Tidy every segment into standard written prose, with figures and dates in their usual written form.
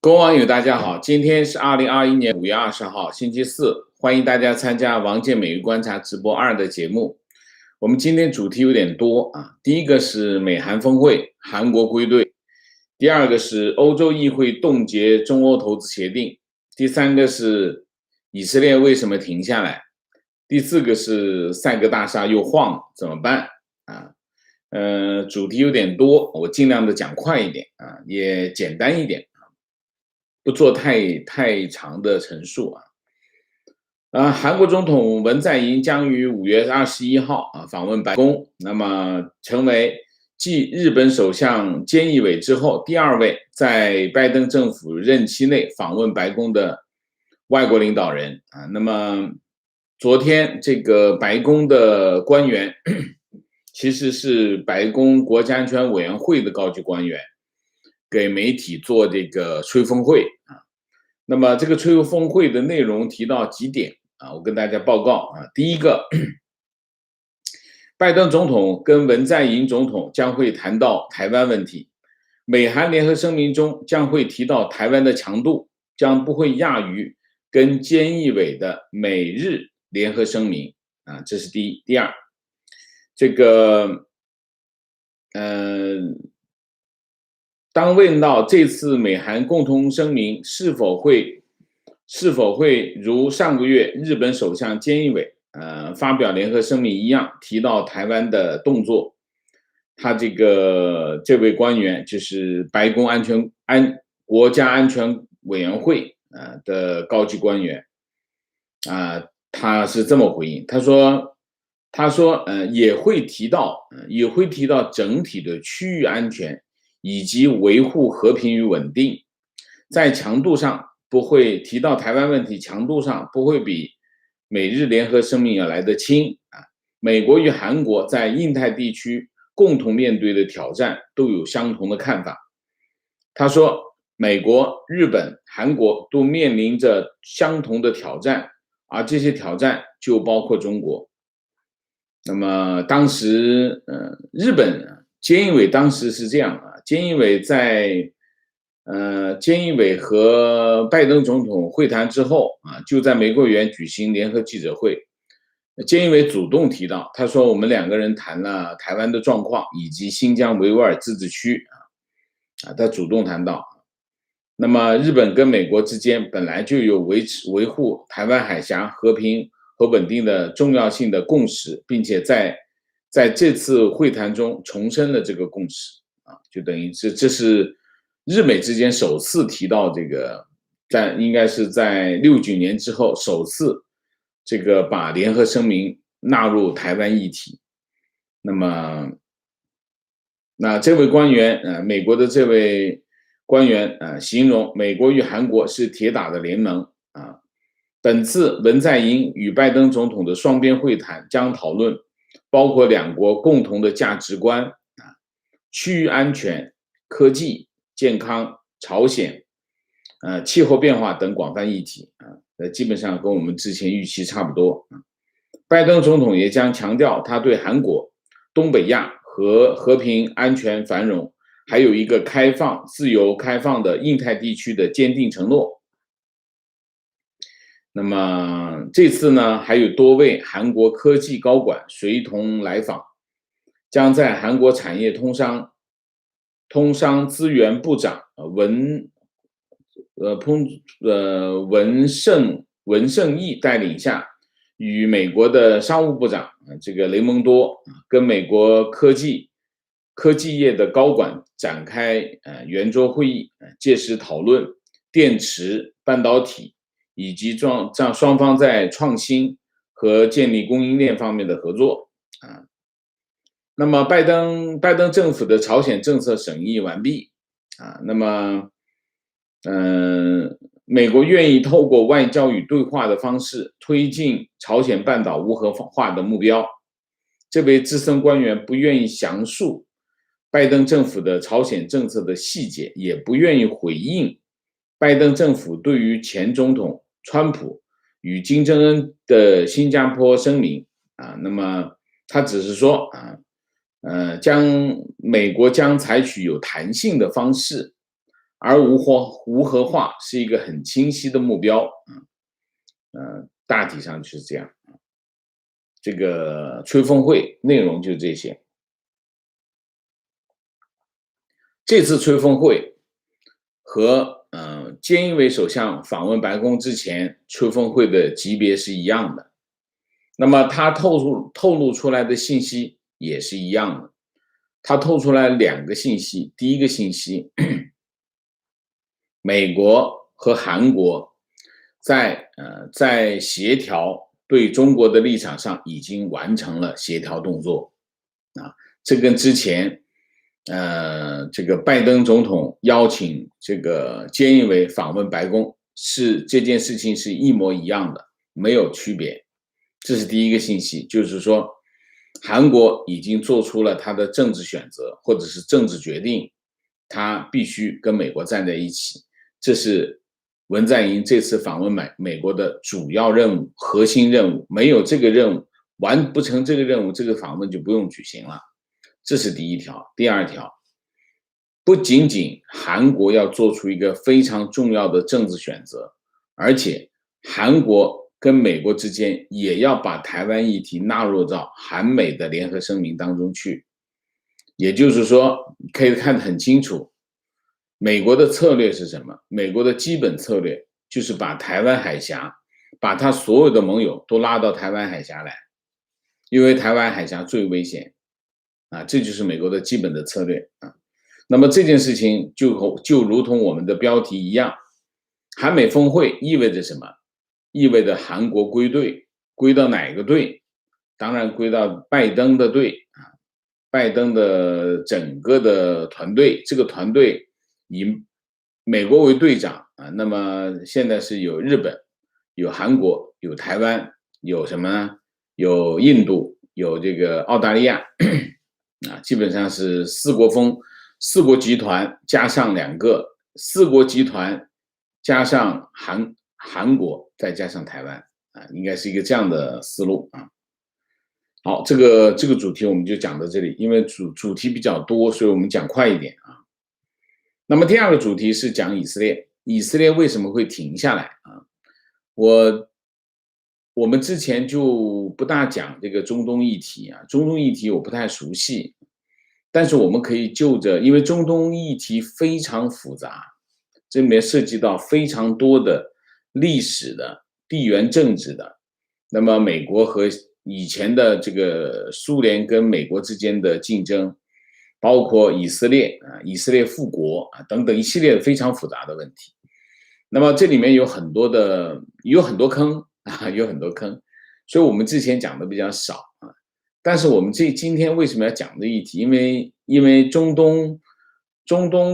各位网友，大家好，今天是2021年5月20号，星期四，欢迎大家参加王健美育观察直播2的节目。我们今天主题有点多啊，第一个是美韩峰会，韩国归队；第二个是欧洲议会冻结中欧投资协定；第三个是以色列为什么停下来；第四个是赛格大厦又晃怎么办啊？主题有点多，我尽量的讲快一点啊，也简单一点。不做太长的陈述韩国总统文在寅将于5月21号访问白宫，那么成为继日本首相菅义伟之后第2位在拜登政府任期内访问白宫的外国领导人那么昨天这个白宫的官员其实是白宫国家安全委员会的高级官员。给媒体做这个吹风会那么这个吹风会的内容提到几点我跟大家报告第一个，拜登总统跟文在寅总统将会谈到台湾问题，美韩联合声明中将会提到台湾的强度将不会亚于跟菅义伟的美日联合声明这是第一。第二，这个当问到这次美韩共同声明是否会如上个月日本首相菅义伟发表联合声明一样提到台湾的动作，他这位官员就是白宫国家安全委员会的高级官员他是这么回应，他说也会提到整体的区域安全以及维护和平与稳定，在强度上不会提到台湾问题，强度上不会比美日联合声明要来得轻美国与韩国在印太地区共同面对的挑战都有相同的看法。他说，美国、日本、韩国都面临着相同的挑战，而这些挑战就包括中国。那么当时日本菅义伟当时是这样菅义伟和拜登总统会谈之后就在玫瑰园举行联合记者会，菅义伟主动提到，他说我们2个人谈了台湾的状况以及新疆维吾尔自治区他主动谈到。那么日本跟美国之间本来就有维护台湾海峡和平和稳定的重要性的共识，并且在这次会谈中重申了这个共识就等于这是日美之间首次提到这个，应该是在69年之后首次这个把联合声明纳入台湾议题。那这位官员美国的这位官员形容美国与韩国是铁打的联盟本次文在寅与拜登总统的双边会谈将讨论包括2国共同的价值观区域安全、科技、健康、朝鲜气候变化等广泛议题基本上跟我们之前预期差不多拜登总统也将强调他对韩国、东北亚和平、安全、繁荣还有一个自由开放的印太地区的坚定承诺。那么这次呢，还有多位韩国科技高管随同来访，将在韩国产业通商资源部长文胜义带领下，与美国的商务部长这个雷蒙多跟美国科技业的高管展开圆桌会议，届时讨论电池、半导体以及双方在创新和建立供应链方面的合作那么拜登政府的朝鲜政策审议完毕那么美国愿意透过外交与对话的方式推进朝鲜半岛无核化的目标。这位资深官员不愿意详述拜登政府的朝鲜政策的细节，也不愿意回应拜登政府对于前总统川普与金正恩的新加坡声明那么他只是说美国将采取有弹性的方式而无核化是一个很清晰的目标。大体上就是这样。这个吹风会内容就这些。这次吹风会和菅义伟首相访问白宫之前吹风会的级别是一样的，那么他透露出来的信息也是一样的。他透出来2个信息，第一个信息，美国和韩国在协调对中国的立场上已经完成了协调动作这跟之前这个拜登总统邀请这个菅义伟访问白宫这件事情是一模一样的，没有区别。这是第一个信息，就是说韩国已经做出了他的政治选择或者是政治决定，他必须跟美国站在一起。这是文在寅这次访问美国的主要任务、核心任务。没有这个任务，完不成这个任务，这个访问就不用举行了。这是第一条。第二条，不仅仅韩国要做出一个非常重要的政治选择，而且韩国跟美国之间也要把台湾议题纳入到韩美的联合声明当中去。也就是说，可以看得很清楚，美国的策略是什么？美国的基本策略就是把台湾海峡，把他所有的盟友都拉到台湾海峡来，因为台湾海峡最危险这就是美国的基本的策略那么这件事情就如同我们的标题一样，韩美峰会意味着什么？意味着韩国归队，归到哪个队？当然归到拜登的队拜登的整个的团队。这个团队以美国为队长那么现在是有日本、有韩国、有台湾，有什么呢？有印度，有这个澳大利亚基本上是4国集团加上2个4国集团加上韩国再加上台湾应该是一个这样的思路好，这个主题我们就讲到这里，因为主题比较多，所以我们讲快一点那么第2个主题是讲以色列，以色列为什么会停下来我们之前就不大讲这个中东议题中东议题我不太熟悉，但是我们可以就着，因为中东议题非常复杂，这里面涉及到非常多的历史的、地缘政治的，那么美国和以前的这个苏联跟美国之间的竞争，包括以色列复国等等一系列非常复杂的问题。那么这里面有很多坑有很多坑，所以我们之前讲的比较少但是我们今天为什么要讲这议题？因为中东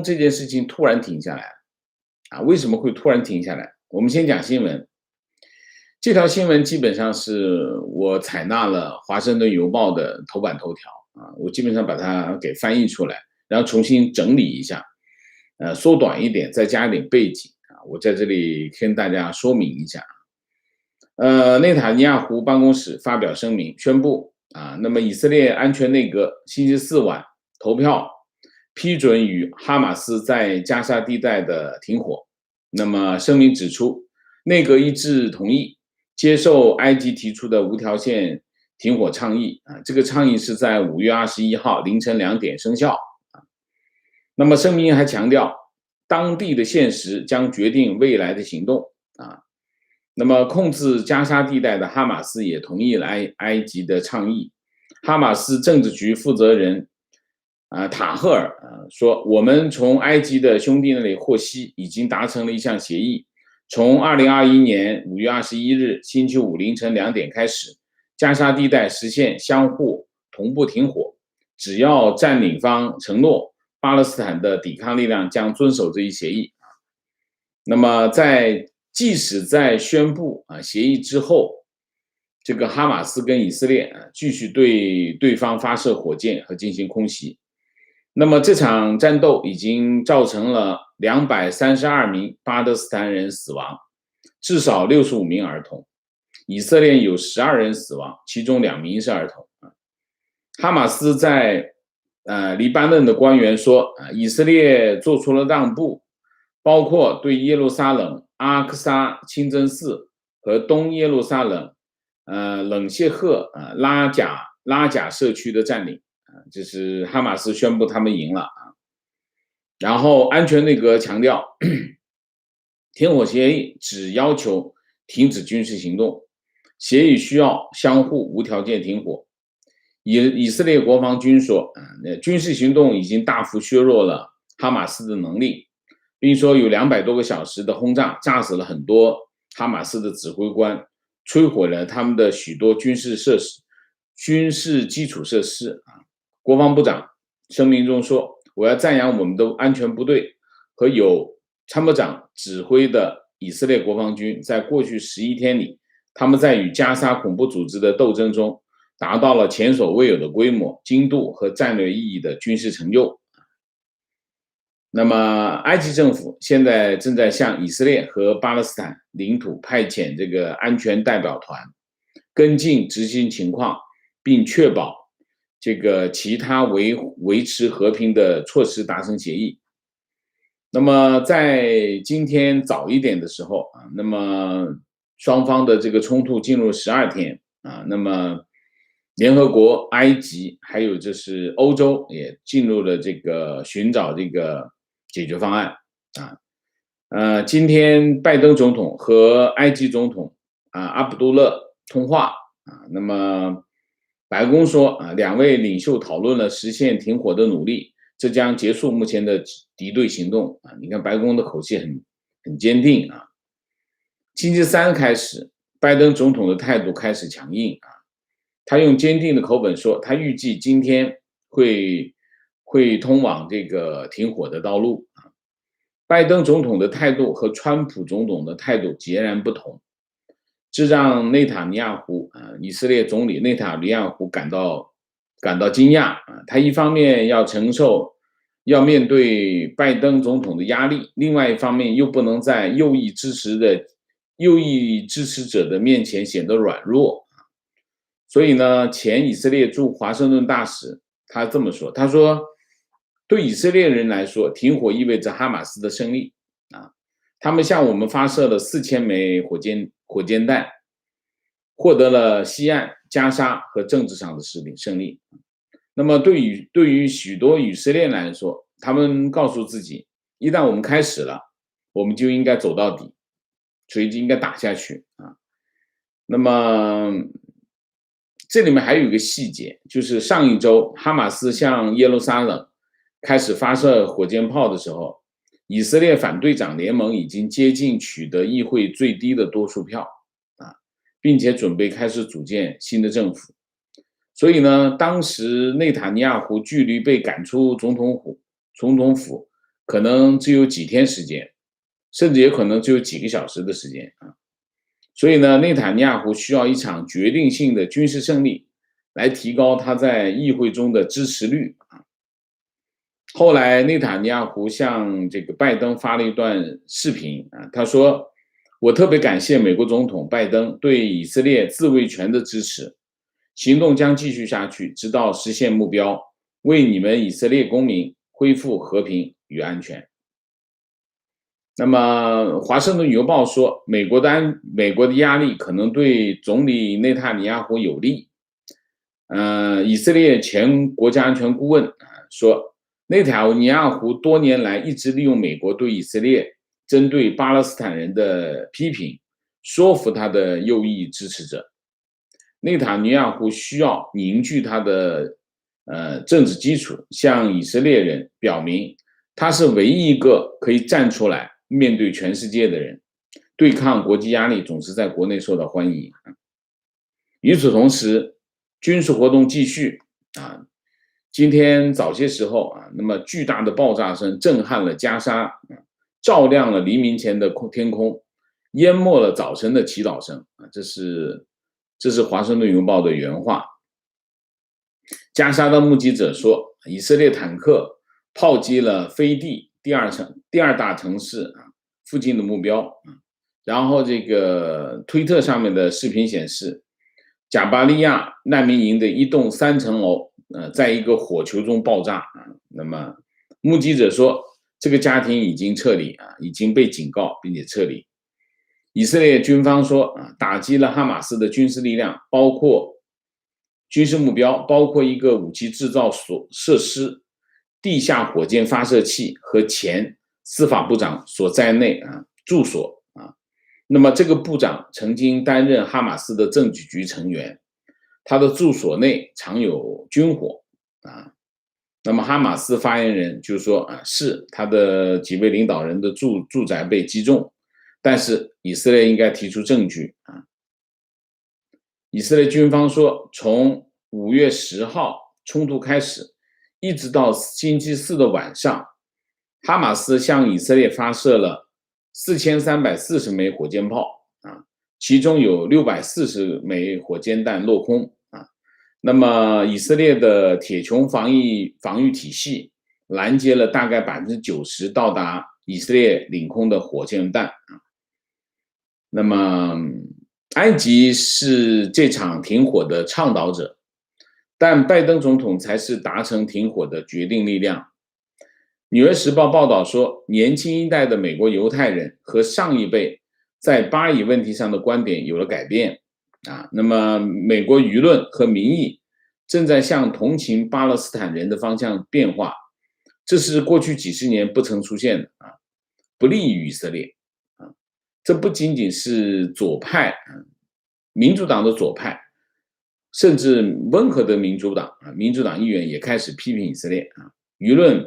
这件事情突然停下来为什么会突然停下来？我们先讲新闻。这条新闻基本上是我采纳了《华盛顿邮报》的头版头条我基本上把它给翻译出来，然后重新整理一下缩短一点，再加一点背景我在这里跟大家说明一下内塔尼亚胡办公室发表声明宣布那么以色列安全内阁星期4晚投票批准与哈马斯在加沙地带的停火。那么声明指出，内阁一致同意接受埃及提出的无条件停火倡议这个倡议是在5月21号凌晨2点生效那么声明还强调，当地的现实将决定未来的行动那么控制加沙地带的哈马斯也同意了埃及的倡议。哈马斯政治局负责人塔赫尔说，我们从埃及的兄弟那里获悉，已经达成了一项协议，从2021年5月21日星期五凌晨2点开始，加沙地带实现相互同步停火，只要占领方承诺，巴勒斯坦的抵抗力量将遵守这一协议那么即使在宣布协议之后，这个哈马斯跟以色列继续对对方发射火箭和进行空袭。那么这场战斗已经造成了232名巴勒斯坦人死亡，至少65名儿童。以色列有12人死亡，其中2名是儿童哈马斯在黎巴嫩的官员说以色列做出了让步包括对耶路撒冷阿克萨清真寺和东耶路撒冷冷谢赫拉贾社区的占领，就是哈马斯宣布他们赢了啊。然后安全内阁强调，停火协议只要求停止军事行动，协议需要相互无条件停火。以色列国防军说，军事行动已经大幅削弱了哈马斯的能力，并说有200多个小时的轰炸，炸死了很多哈马斯的指挥官，摧毁了他们的许多军事基础设施。国防部长声明中说，我要赞扬我们的安全部队和有参谋长指挥的以色列国防军，在过去11天里，他们在与加沙恐怖组织的斗争中达到了前所未有的规模、精度和战略意义的军事成就。那么，埃及政府现在正在向以色列和巴勒斯坦领土派遣这个安全代表团，跟进执行情况，并确保这个其他维持和平的措施达成协议。那么，在今天早一点的时候那么双方的这个冲突进入12天那么联合国、埃及还有就是欧洲也进入了这个寻找这个解决方案今天拜登总统和埃及总统阿卜杜勒通话那么白宫说2位领袖讨论了实现停火的努力，这将结束目前的敌对行动你看白宫的口气很坚定星期三开始，拜登总统的态度开始强硬他用坚定的口吻说，他预计今天会通往这个停火的道路拜登总统的态度和川普总统的态度截然不同，这让内塔尼亚胡以色列总理内塔尼亚胡感到惊讶他一方面要面对拜登总统的压力，另外一方面又不能在右翼支持者的面前显得软弱所以呢，前以色列驻华盛顿大使他这么说，他说，对以色列人来说，停火意味着哈马斯的胜利他们向我们发射了4000枚火箭弹，获得了西岸、加沙和政治上的胜利。那么对于许多以色列人来说，他们告诉自己，一旦我们开始了，我们就应该走到底，所以就应该打下去那么这里面还有一个细节，就是上一周哈马斯向耶路撒冷开始发射火箭炮的时候，以色列反对党联盟已经接近取得议会最低的多数票并且准备开始组建新的政府。所以呢，当时内塔尼亚胡距离被赶出总统府可能只有几天时间，甚至也可能只有几个小时的时间所以呢，内塔尼亚胡需要一场决定性的军事胜利来提高他在议会中的支持率后来内塔尼亚胡向这个拜登发了一段视频他说，我特别感谢美国总统拜登对以色列自卫权的支持，行动将继续下去，直到实现目标，为你们以色列公民恢复和平与安全。那么华盛顿邮报说，美国的压力可能对总理内塔尼亚胡有利以色列前国家安全顾问说，内塔尼亚胡多年来一直利用美国对以色列针对巴勒斯坦人的批评，说服他的右翼支持者。内塔尼亚胡需要凝聚他的政治基础，向以色列人表明他是唯一一个可以站出来面对全世界的人，对抗国际压力总是在国内受到欢迎与此同时，军事活动继续今天早些时候那么巨大的爆炸声震撼了加沙照亮了黎明前的天空，淹没了早晨的祈祷声这是华盛顿邮报的原话。加沙的目击者说，以色列坦克炮击了飞地第二大城市附近的目标然后这个推特上面的视频显示，贾巴利亚难民营的一栋3层楼在一个火球中爆炸那么目击者说，这个家庭已经撤离啊，已经被警告并且撤离。以色列军方说啊，打击了哈马斯的军事力量，包括军事目标，包括一个武器制造设施、地下火箭发射器和前司法部长所在内啊住所啊。那么这个部长曾经担任哈马斯的政治局成员，他的住所内藏有军火啊。那么哈马斯发言人就说啊，是他的几位领导人的住宅被击中，但是以色列应该提出证据啊。以色列军方说，从5月10号冲突开始，一直到星期四的晚上，哈马斯向以色列发射了4340枚火箭炮啊，其中有640枚火箭弹落空啊。那么以色列的铁穹防御体系拦截了大概90%到达以色列领空的火箭弹啊。那么埃及是这场停火的倡导者，但拜登总统才是达成停火的决定力量。纽约时报报道说，年轻一代的美国犹太人和上一辈在巴以问题上的观点有了改变啊。那么美国舆论和民意正在向同情巴勒斯坦人的方向变化，这是过去几十年不曾出现的啊，不利于以色列啊。这不仅仅是左派民主党的左派，甚至温和的民主党议员也开始批评以色列啊，舆论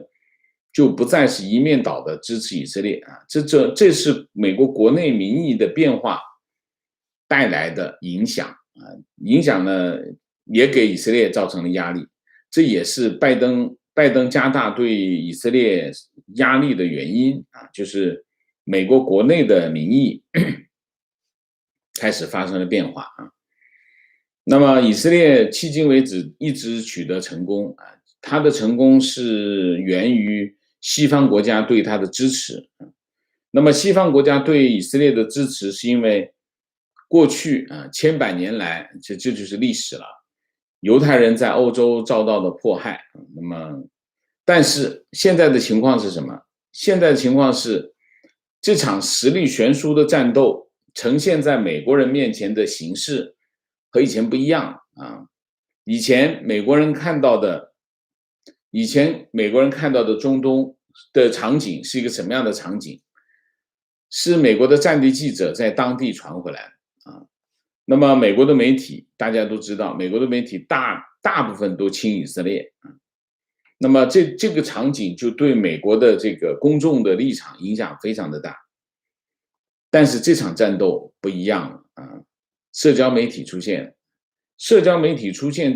就不再是一面倒的支持以色列啊，这是美国国内民意的变化带来的影响啊，影响呢也给以色列造成了压力，这也是拜登加大对以色列压力的原因啊，就是美国国内的民意开始发生了变化啊。那么以色列迄今为止一直取得成功啊，它的成功是源于西方国家对它的支持。那么西方国家对以色列的支持是因为过去千百年来，这就是历史了，犹太人在欧洲遭到的迫害。那么但是现在的情况是什么？现在的情况是这场实力悬殊的战斗呈现在美国人面前的形式和以前不一样啊。以前美国人看到的中东的场景是一个什么样的场景？是美国的战地记者在当地传回来啊。那么美国的媒体大家都知道，美国的媒体大部分都亲以色列啊。那么这个场景就对美国的这个公众的立场影响非常的大。但是这场战斗不一样啊，社交媒体出现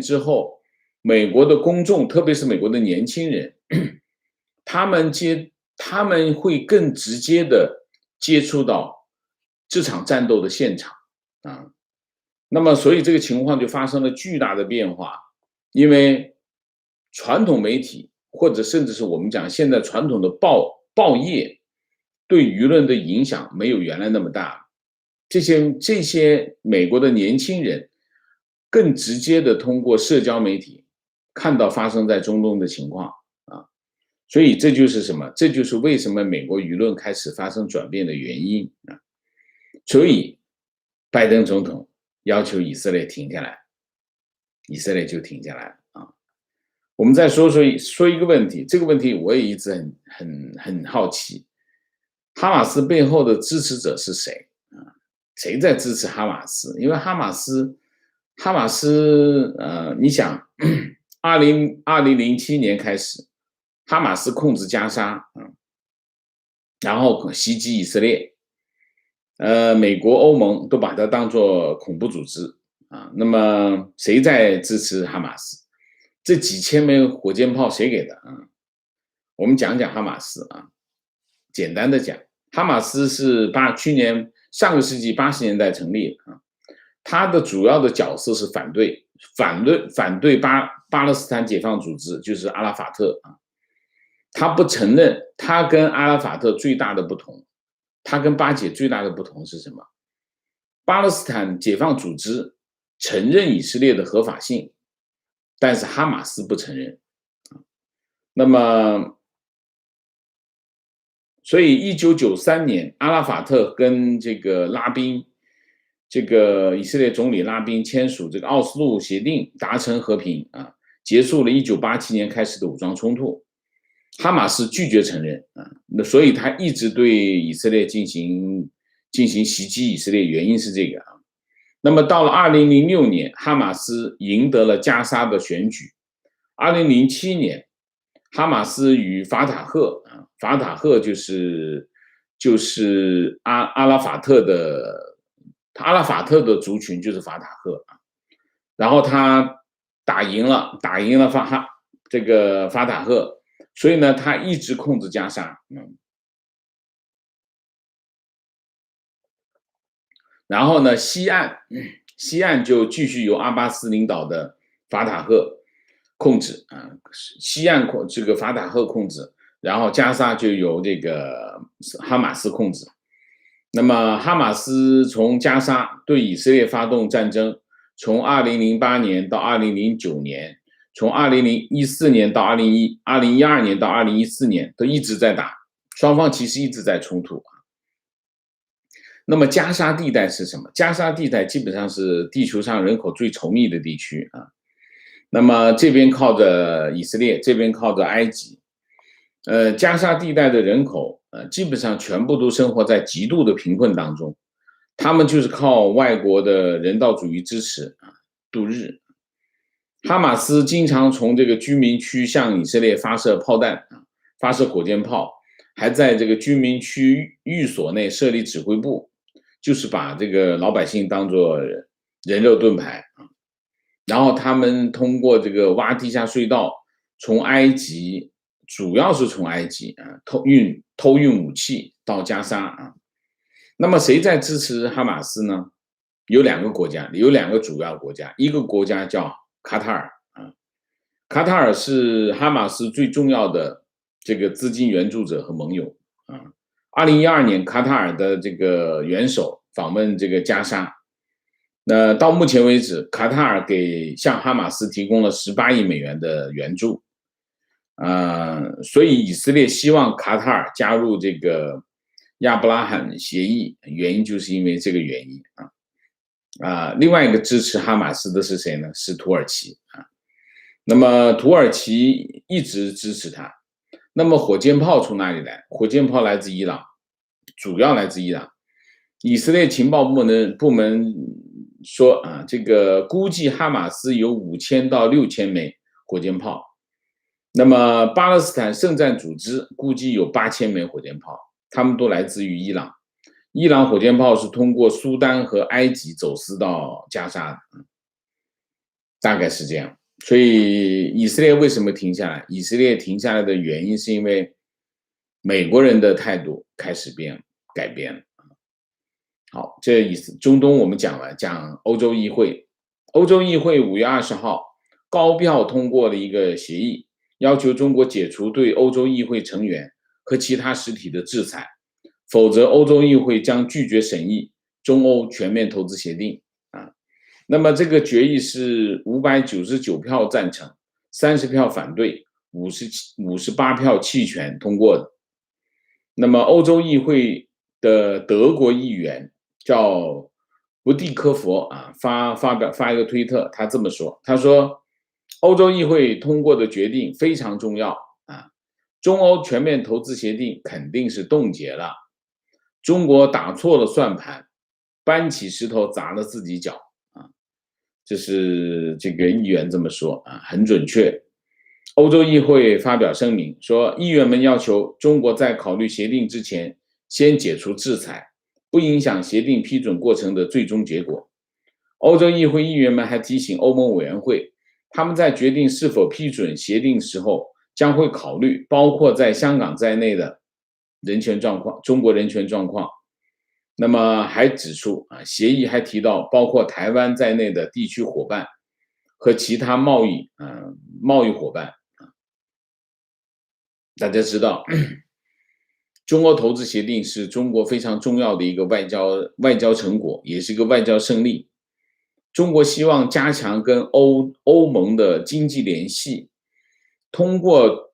之后，美国的公众，特别是美国的年轻人，他们会更直接的接触到这场战斗的现场啊。那么所以这个情况就发生了巨大的变化，因为传统媒体或者甚至是我们讲现在传统的报业对舆论的影响没有原来那么大，这些美国的年轻人更直接的通过社交媒体看到发生在中东的情况啊，所以这就是什么？这就是为什么美国舆论开始发生转变的原因啊。所以拜登总统要求以色列停下来，以色列就停下来了啊。我们再说一个问题，这个问题我也一直很好奇，哈马斯背后的支持者是谁啊？谁在支持哈马斯？因为哈马斯，你想，2007年开始，哈马斯控制加沙然后袭击以色列，美国、欧盟都把它当作恐怖组织啊。那么谁在支持哈马斯？这几千枚火箭炮谁给的啊？我们讲讲哈马斯啊，简单的讲，哈马斯是上个世纪80年代成立的啊，它的主要的角色是反对巴勒斯坦解放组织，就是阿拉法特啊。他不承认，他跟阿拉法特最大的不同，他跟巴解最大的不同是什么？巴勒斯坦解放组织承认以色列的合法性，但是哈马斯不承认。那么所以1993年，阿拉法特跟这个拉宾，这个以色列总理拉宾签署这个奥斯陆协定，达成和平啊，结束了1987年开始的武装冲突。哈马斯拒绝承认啊，那所以他一直对以色列进行袭击以色列，原因是这个啊。那么到了2006年，哈马斯赢得了加沙的选举。2007年，哈马斯与法塔赫啊，法塔赫就是阿拉法特的族群就是法塔赫啊，然后他打赢了这个法塔赫，所以呢，他一直控制加沙，然后呢，西岸就继续由阿巴斯领导的法塔赫控制啊，西岸这个法塔赫控制，然后加沙就由这个哈马斯控制。那么哈马斯从加沙对以色列发动战争，从2008年到2009年，从2014年到2012年到2014年都一直在打，双方其实一直在冲突。那么加沙地带是什么？加沙地带基本上是地球上人口最稠密的地区啊。那么这边靠着以色列，这边靠着埃及。加沙地带的人口基本上全部都生活在极度的贫困当中，他们就是靠外国的人道主义支持啊度日。哈马斯经常从这个居民区向以色列发射炮弹啊，发射火箭炮，还在这个居民区寓所内设立指挥部，就是把这个老百姓当作人肉盾牌啊。然后他们通过这个挖地下隧道，从埃及，主要是从埃及啊偷运武器到加沙啊。那么谁在支持哈马斯呢？有两个国家，有两个主要国家，一个国家叫卡塔尔啊，卡塔尔是哈马斯最重要的这个资金援助者和盟友啊。2012年，卡塔尔的这个元首访问这个加沙。那到目前为止，卡塔尔向哈马斯提供了18亿美元的援助，所以以色列希望卡塔尔加入这个亚伯拉罕协议，原因就是因为这个原因啊。另外一个支持哈马斯的是谁呢？是土耳其啊。那么土耳其一直支持他。那么火箭炮从哪里来？火箭炮来自伊朗，主要来自伊朗。以色列情报部门说啊，这个估计哈马斯有5000到6000枚火箭炮，那么巴勒斯坦圣战组织估计有8000枚火箭炮，他们都来自于伊朗。伊朗火箭炮是通过苏丹和埃及走私到加沙的，大概是这样。所以以色列为什么停下来？以色列停下来的原因是因为美国人的态度开始改变了。好，这意思。中东我们讲了，讲欧洲议会。欧洲议会5月20号高票通过了一个协议，要求中国解除对欧洲议会成员和其他实体的制裁，否则欧洲议会将拒绝审议中欧全面投资协定啊。那么这个决议是599票赞成，30票反对，58票弃权通过的。那么欧洲议会的德国议员叫布蒂科佛啊，发一个推特，他这么说，他说欧洲议会通过的决定非常重要啊，中欧全面投资协定肯定是冻结了，中国打错了算盘，搬起石头砸了自己脚啊，这是这个议员这么说啊，很准确。欧洲议会发表声明说，议员们要求中国在考虑协定之前先解除制裁，不影响协定批准过程的最终结果。欧洲议会议员们还提醒欧盟委员会，他们在决定是否批准协定时候，将会考虑包括在香港在内的人权状况，中国人权状况。那么还指出啊，协议还提到包括台湾在内的地区伙伴和其他贸易伙伴。大家知道，中欧投资协定是中国非常重要的一个外交成果，也是一个外交胜利。中国希望加强跟欧盟的经济联系，通过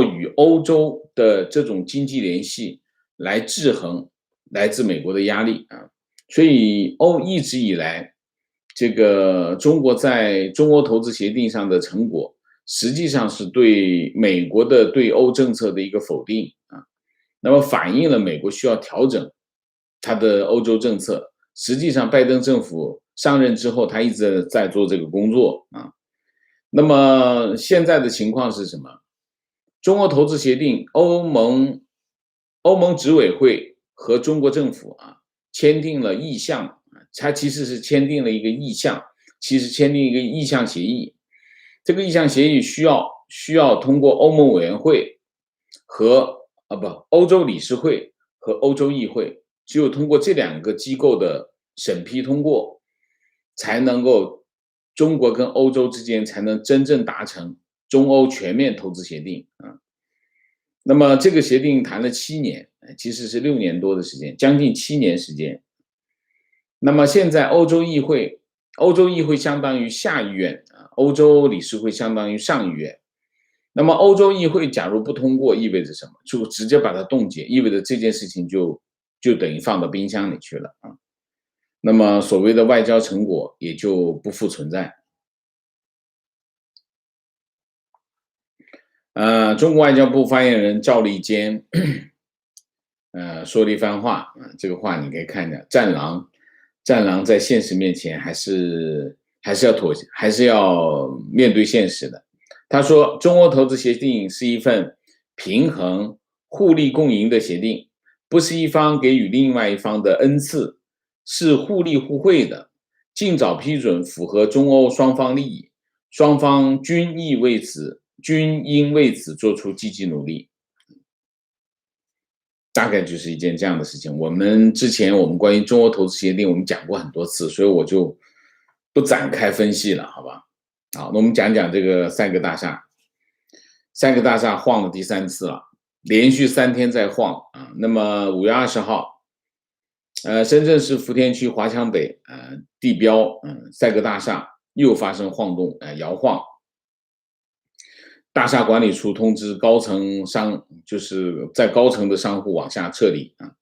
与欧洲的这种经济联系来制衡来自美国的压力啊。所以一直以来，这个中国在中欧投资协定上的成果，实际上是对美国的对欧政策的一个否定啊。那么反映了美国需要调整它的欧洲政策。实际上，拜登政府上任之后，他一直在做这个工作啊。那么现在的情况是什么？中欧投资协定，欧盟执委会和中国政府啊签订了意向，它其实是签订了一个意向，其实签订一个意向协议。这个意向协议需要通过欧盟委员会和欧洲理事会和欧洲议会，只有通过这2个机构的审批通过，才能够中国跟欧洲之间才能真正达成中欧全面投资协定啊。那么这个协定谈了7年，其实是6年多的时间，将近7年时间。那么现在欧洲议会相当于下议院啊，欧洲理事会相当于上议院。那么欧洲议会假如不通过，意味着什么？就直接把它冻结，意味着这件事情就等于放到冰箱里去了啊。那么所谓的外交成果也就不复存在。中国外交部发言人赵立坚说了一番话啊，这个话你可以看见，战狼在现实面前还是要妥协，还是要面对现实的。他说，中欧投资协定是一份平衡、互利共赢的协定，不是一方给予另外一方的恩赐，是互利互惠的。尽早批准符合中欧双方利益，双方均应为此做出积极努力。大概就是一件这样的事情。之前我们关于中欧投资协定我们讲过很多次，所以我就不展开分析了，好吧？好，那我们讲讲这个3个大厦。3个大厦晃了第3次了，连续3天在晃啊。那么5月20号，深圳市福田区华强北地标3个大厦又发生晃动摇晃。大厦管理处通知高层就是在高层的商户往下撤离啊。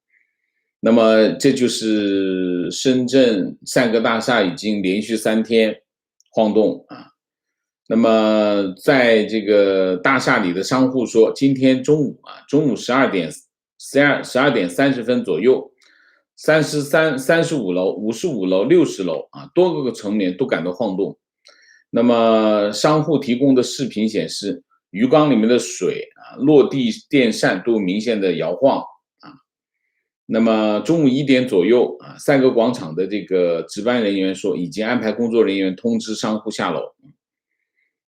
那么这就是深圳3个大厦已经连续3天晃动啊。那么在这个大厦里的商户说，今天中午12点30分左右，35楼、55楼、60楼多个层面都感到晃动。那么商户提供的视频显示，鱼缸里面的水落地电扇都有明显的摇晃啊。那么中午1点左右3个广场的这个值班人员说，已经安排工作人员通知商户下楼。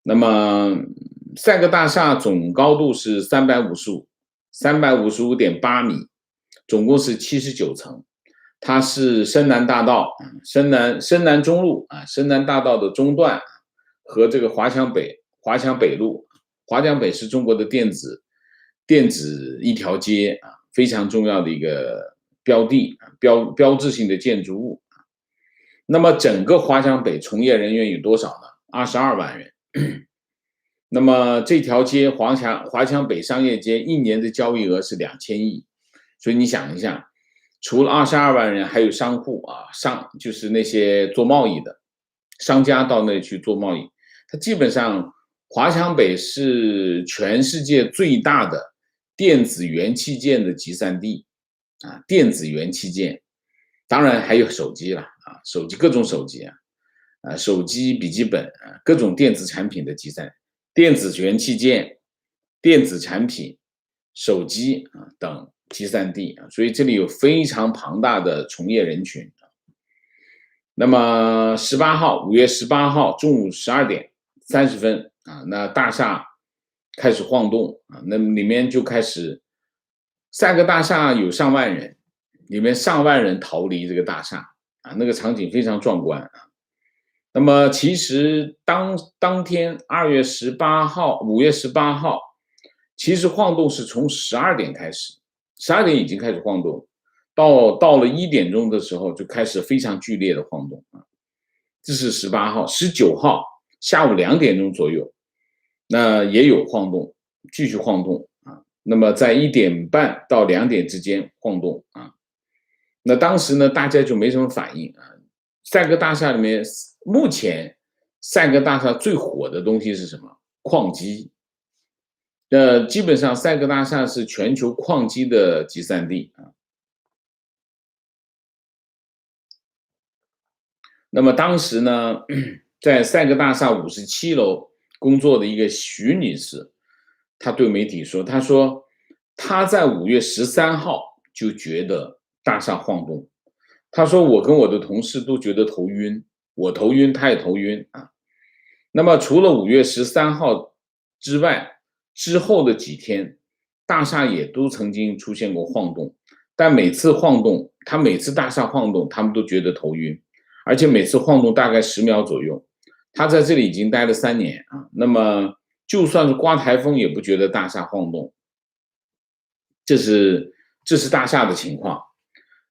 那么3个大厦总高度是355.8米，总共是79层。它是深南大道、深南中路深南大道的中段和这个华强北路。华强北是中国的电子一条街非常重要的一个标志性的建筑物。那么整个华强北从业人员有多少呢？22万人。那么这条街华强北商业街1年的交易额是2000亿，所以你想一下，除了22万人，还有商户就是那些做贸易的商家到那里去做贸易。它基本上华强北是全世界最大的电子元器件的集散地电子元器件，当然还有手机了手机各种手机手机、笔记本各种电子产品的集散，电子元器件、电子产品、手机等集散地所以这里有非常庞大的从业人群。那么5月18号中午12点30分那大厦开始晃动那么里面就开始3个大厦有上万人，里面上万人逃离这个大厦那个场景非常壮观那么其实当天5月18号，其实晃动是从12点开始，12点已经开始晃动，到了1点钟的时候就开始非常剧烈的晃动这是18号，19号下午2点钟左右，那也有晃动，继续晃动那么在1点半到2点之间晃动啊。那当时呢，大家就没什么反应啊。赛格大厦里面，目前赛格大厦最火的东西是什么？矿机。基本上赛格大厦是全球矿机的集散地啊。那么当时呢，在赛格大厦57楼工作的一个徐女士，她对媒体说，她说她在5月13号就觉得大厦晃动，她说我跟我的同事都觉得头晕，我头晕，她也头晕啊。那么除了5月13号之外，之后的几天，大厦也都曾经出现过晃动，但每次晃动，每次大厦晃动，他们都觉得头晕。而且每次晃动大概10秒左右。他在这里已经待了3年啊，那么就算是刮台风也不觉得大厦晃动。这是大厦的情况。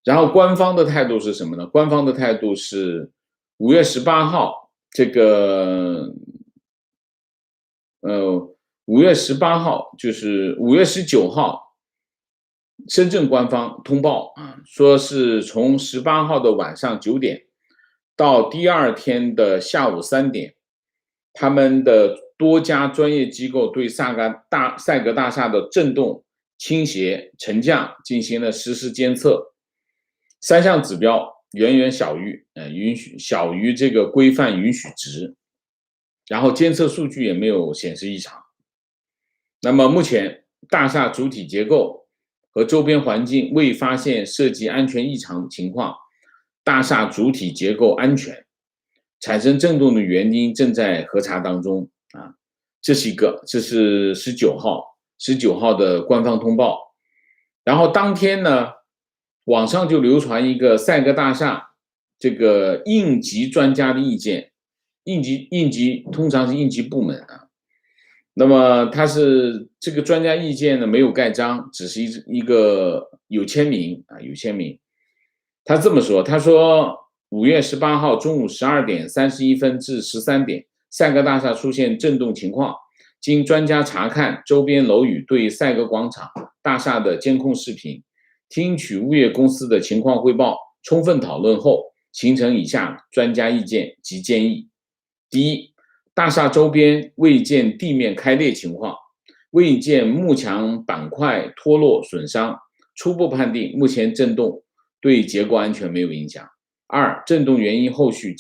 然后官方的态度是什么呢？官方的态度是5月18号，这个5月18号就是5月19号，深圳官方通报啊，说是从18号的晚上9点到第2天的下午3点，他们的多家专业机构对赛格大厦的震动、倾斜、沉降进行了实时监测，3项指标远远小于这个规范允许值，然后监测数据也没有显示异常。那么目前大厦主体结构和周边环境未发现设计安全异常情况，大厦主体结构安全，产生震动的原因正在核查当中啊。这是19号的官方通报。然后当天呢，网上就流传一个赛格大厦这个应急专家的意见，应急通常是应急部门啊。那么他是这个专家意见呢没有盖章，只是一个有签名啊，有签名。他这么说，他说5月18号中午12点31分至13点，赛格大厦出现震动情况，经专家查看周边楼宇对赛格广场大厦的监控视频，听取物业公司的情况汇报，充分讨论后，形成以下专家意见及建议。第一，大厦周边未见地面开裂情况，未见幕墙板块脱落损伤，初步判定目前震动对结构安全没有影响。2. 震动原因后续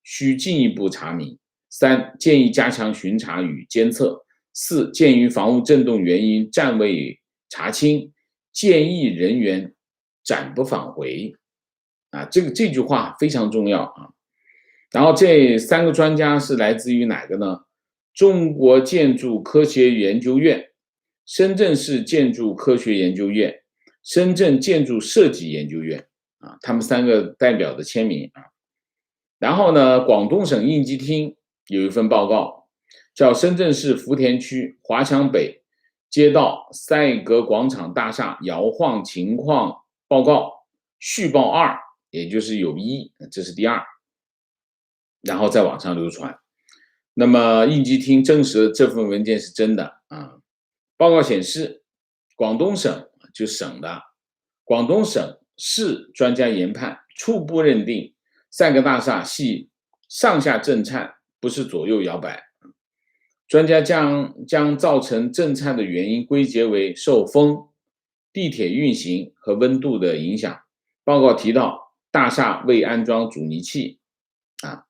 需进一步查明。3. 建议加强巡查与监测。4. 鉴于房屋震动原因暂未查清，建议人员暂不返回。这句话非常重要啊。然后这3个专家是来自于哪个呢？中国建筑科学研究院、深圳市建筑科学研究院、深圳建筑设计研究院啊，他们3个代表的签名啊。然后呢，广东省应急厅有一份报告，叫《深圳市福田区华强北街道赛格广场大厦摇晃情况报告续报2》，也就是有1，这是第2。然后在网上流传。那么应急厅证实这份文件是真的啊。报告显示，广东省市专家研判，初步认定赛格大厦系上下震颤，不是左右摇摆。专家将造成震颤的原因归结为受风、地铁运行和温度的影响。报告提到，大厦未安装阻尼器啊。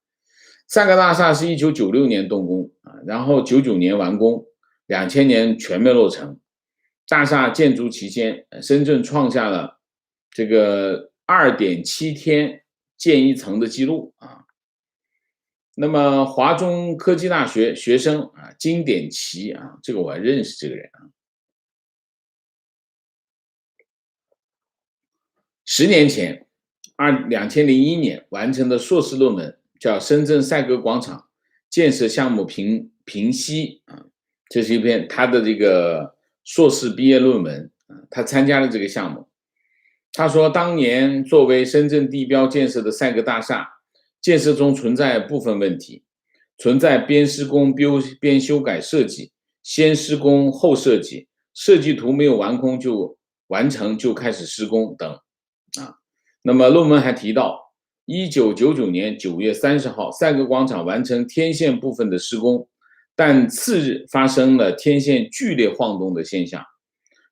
赛格大厦是1996年动工啊，然后99年完工，2000年全面落成。大厦建筑期间，深圳创下了这个2.7天建一层的记录啊。那么华中科技大学学生啊，金典琦啊，这个我还认识这个人啊。10年前，2001年完成的硕士论文。叫深圳赛格广场建设项目评析啊，这是一篇他的这个硕士毕业论文啊，他参加了这个项目。他说，当年作为深圳地标建设的赛格大厦建设中存在部分问题，存在边施工边修改设计，先施工后设计，设计图没有完成就开始施工等啊。那么论文还提到，1999年9月30号，赛格广场完成天线部分的施工，但次日发生了天线剧烈晃动的现象。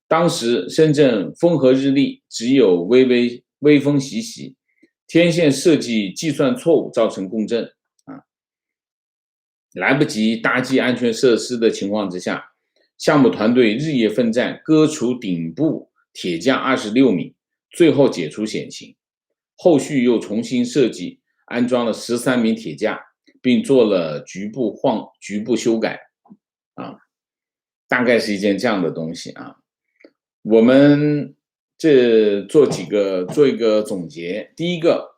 当时深圳风和日丽，只有微风习习，天线设计计算错误造成共振来不及搭建安全设施的情况之下，项目团队日夜奋战，割除顶部铁架26米，最后解除险情。后续又重新设计，安装了13米铁架，并做了局部修改大概是一件这样的东西我们做一个总结。第一个，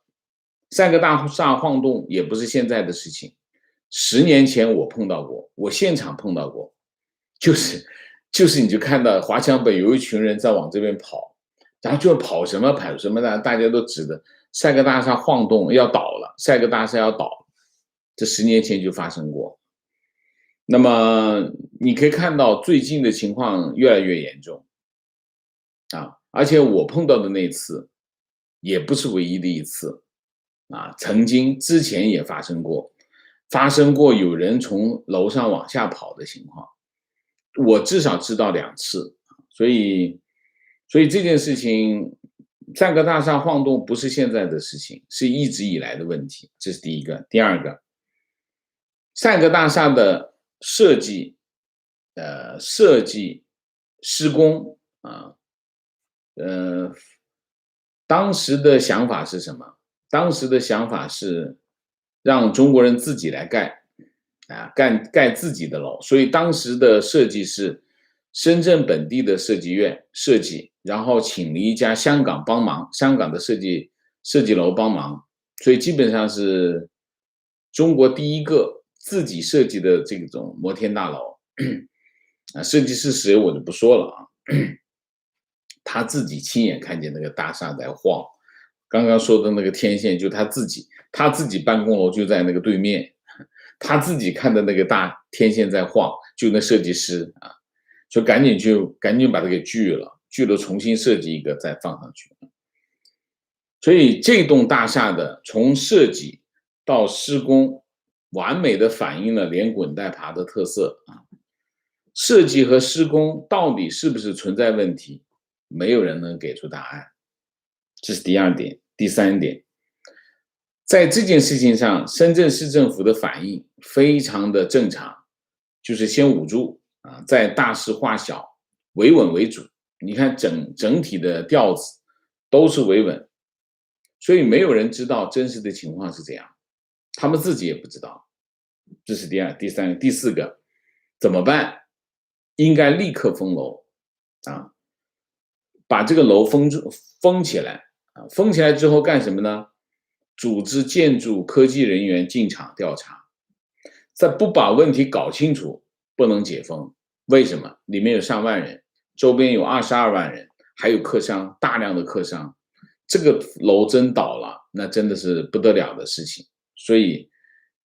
赛格大厦晃动也不是现在的事情，10年前我碰到过，我现场碰到过，就是你就看到华强北有一群人在往这边跑，然后就跑什么的，大家都指的赛格大厦晃动要倒了，赛格大厦要倒了，这10年前就发生过。那么你可以看到最近的情况越来越严重而且我碰到的那次也不是唯一的一次曾经之前也发生过有人从楼上往下跑的情况，我至少知道2次，所以这件事情，赛格大厦晃动不是现在的事情，是一直以来的问题，这是第一个。第二个，赛格大厦的设计施工当时的想法是什么？当时的想法是让中国人自己来盖盖自己的楼，所以当时的设计是深圳本地的设计院设计，然后请了一家香港帮忙，香港的设计楼帮忙，所以基本上是中国第一个自己设计的这种摩天大楼设计师谁我就不说了他自己亲眼看见那个大厦在晃，刚刚说的那个天线就他自己办公楼就在那个对面，他自己看的那个大天线在晃，就那设计师就赶紧把它给锯了重新设计一个再放上去。所以这栋大厦的从设计到施工，完美的反映了连滚带爬的特色设计和施工到底是不是存在问题，没有人能给出答案。这是第二点。第三点，在这件事情上，深圳市政府的反应非常的正常，就是先捂住再大事化小，维稳为主。你看整体的调子都是维稳，所以没有人知道真实的情况是怎样，他们自己也不知道。这是第二、第三个。第四个，怎么办？应该立刻封楼把这个楼封起来封起来之后干什么呢？组织建筑科技人员进场调查，在不把问题搞清楚不能解封。为什么？里面有上万人，周边有22万人，还有客商，大量的客商，这个楼真倒了，那真的是不得了的事情。所以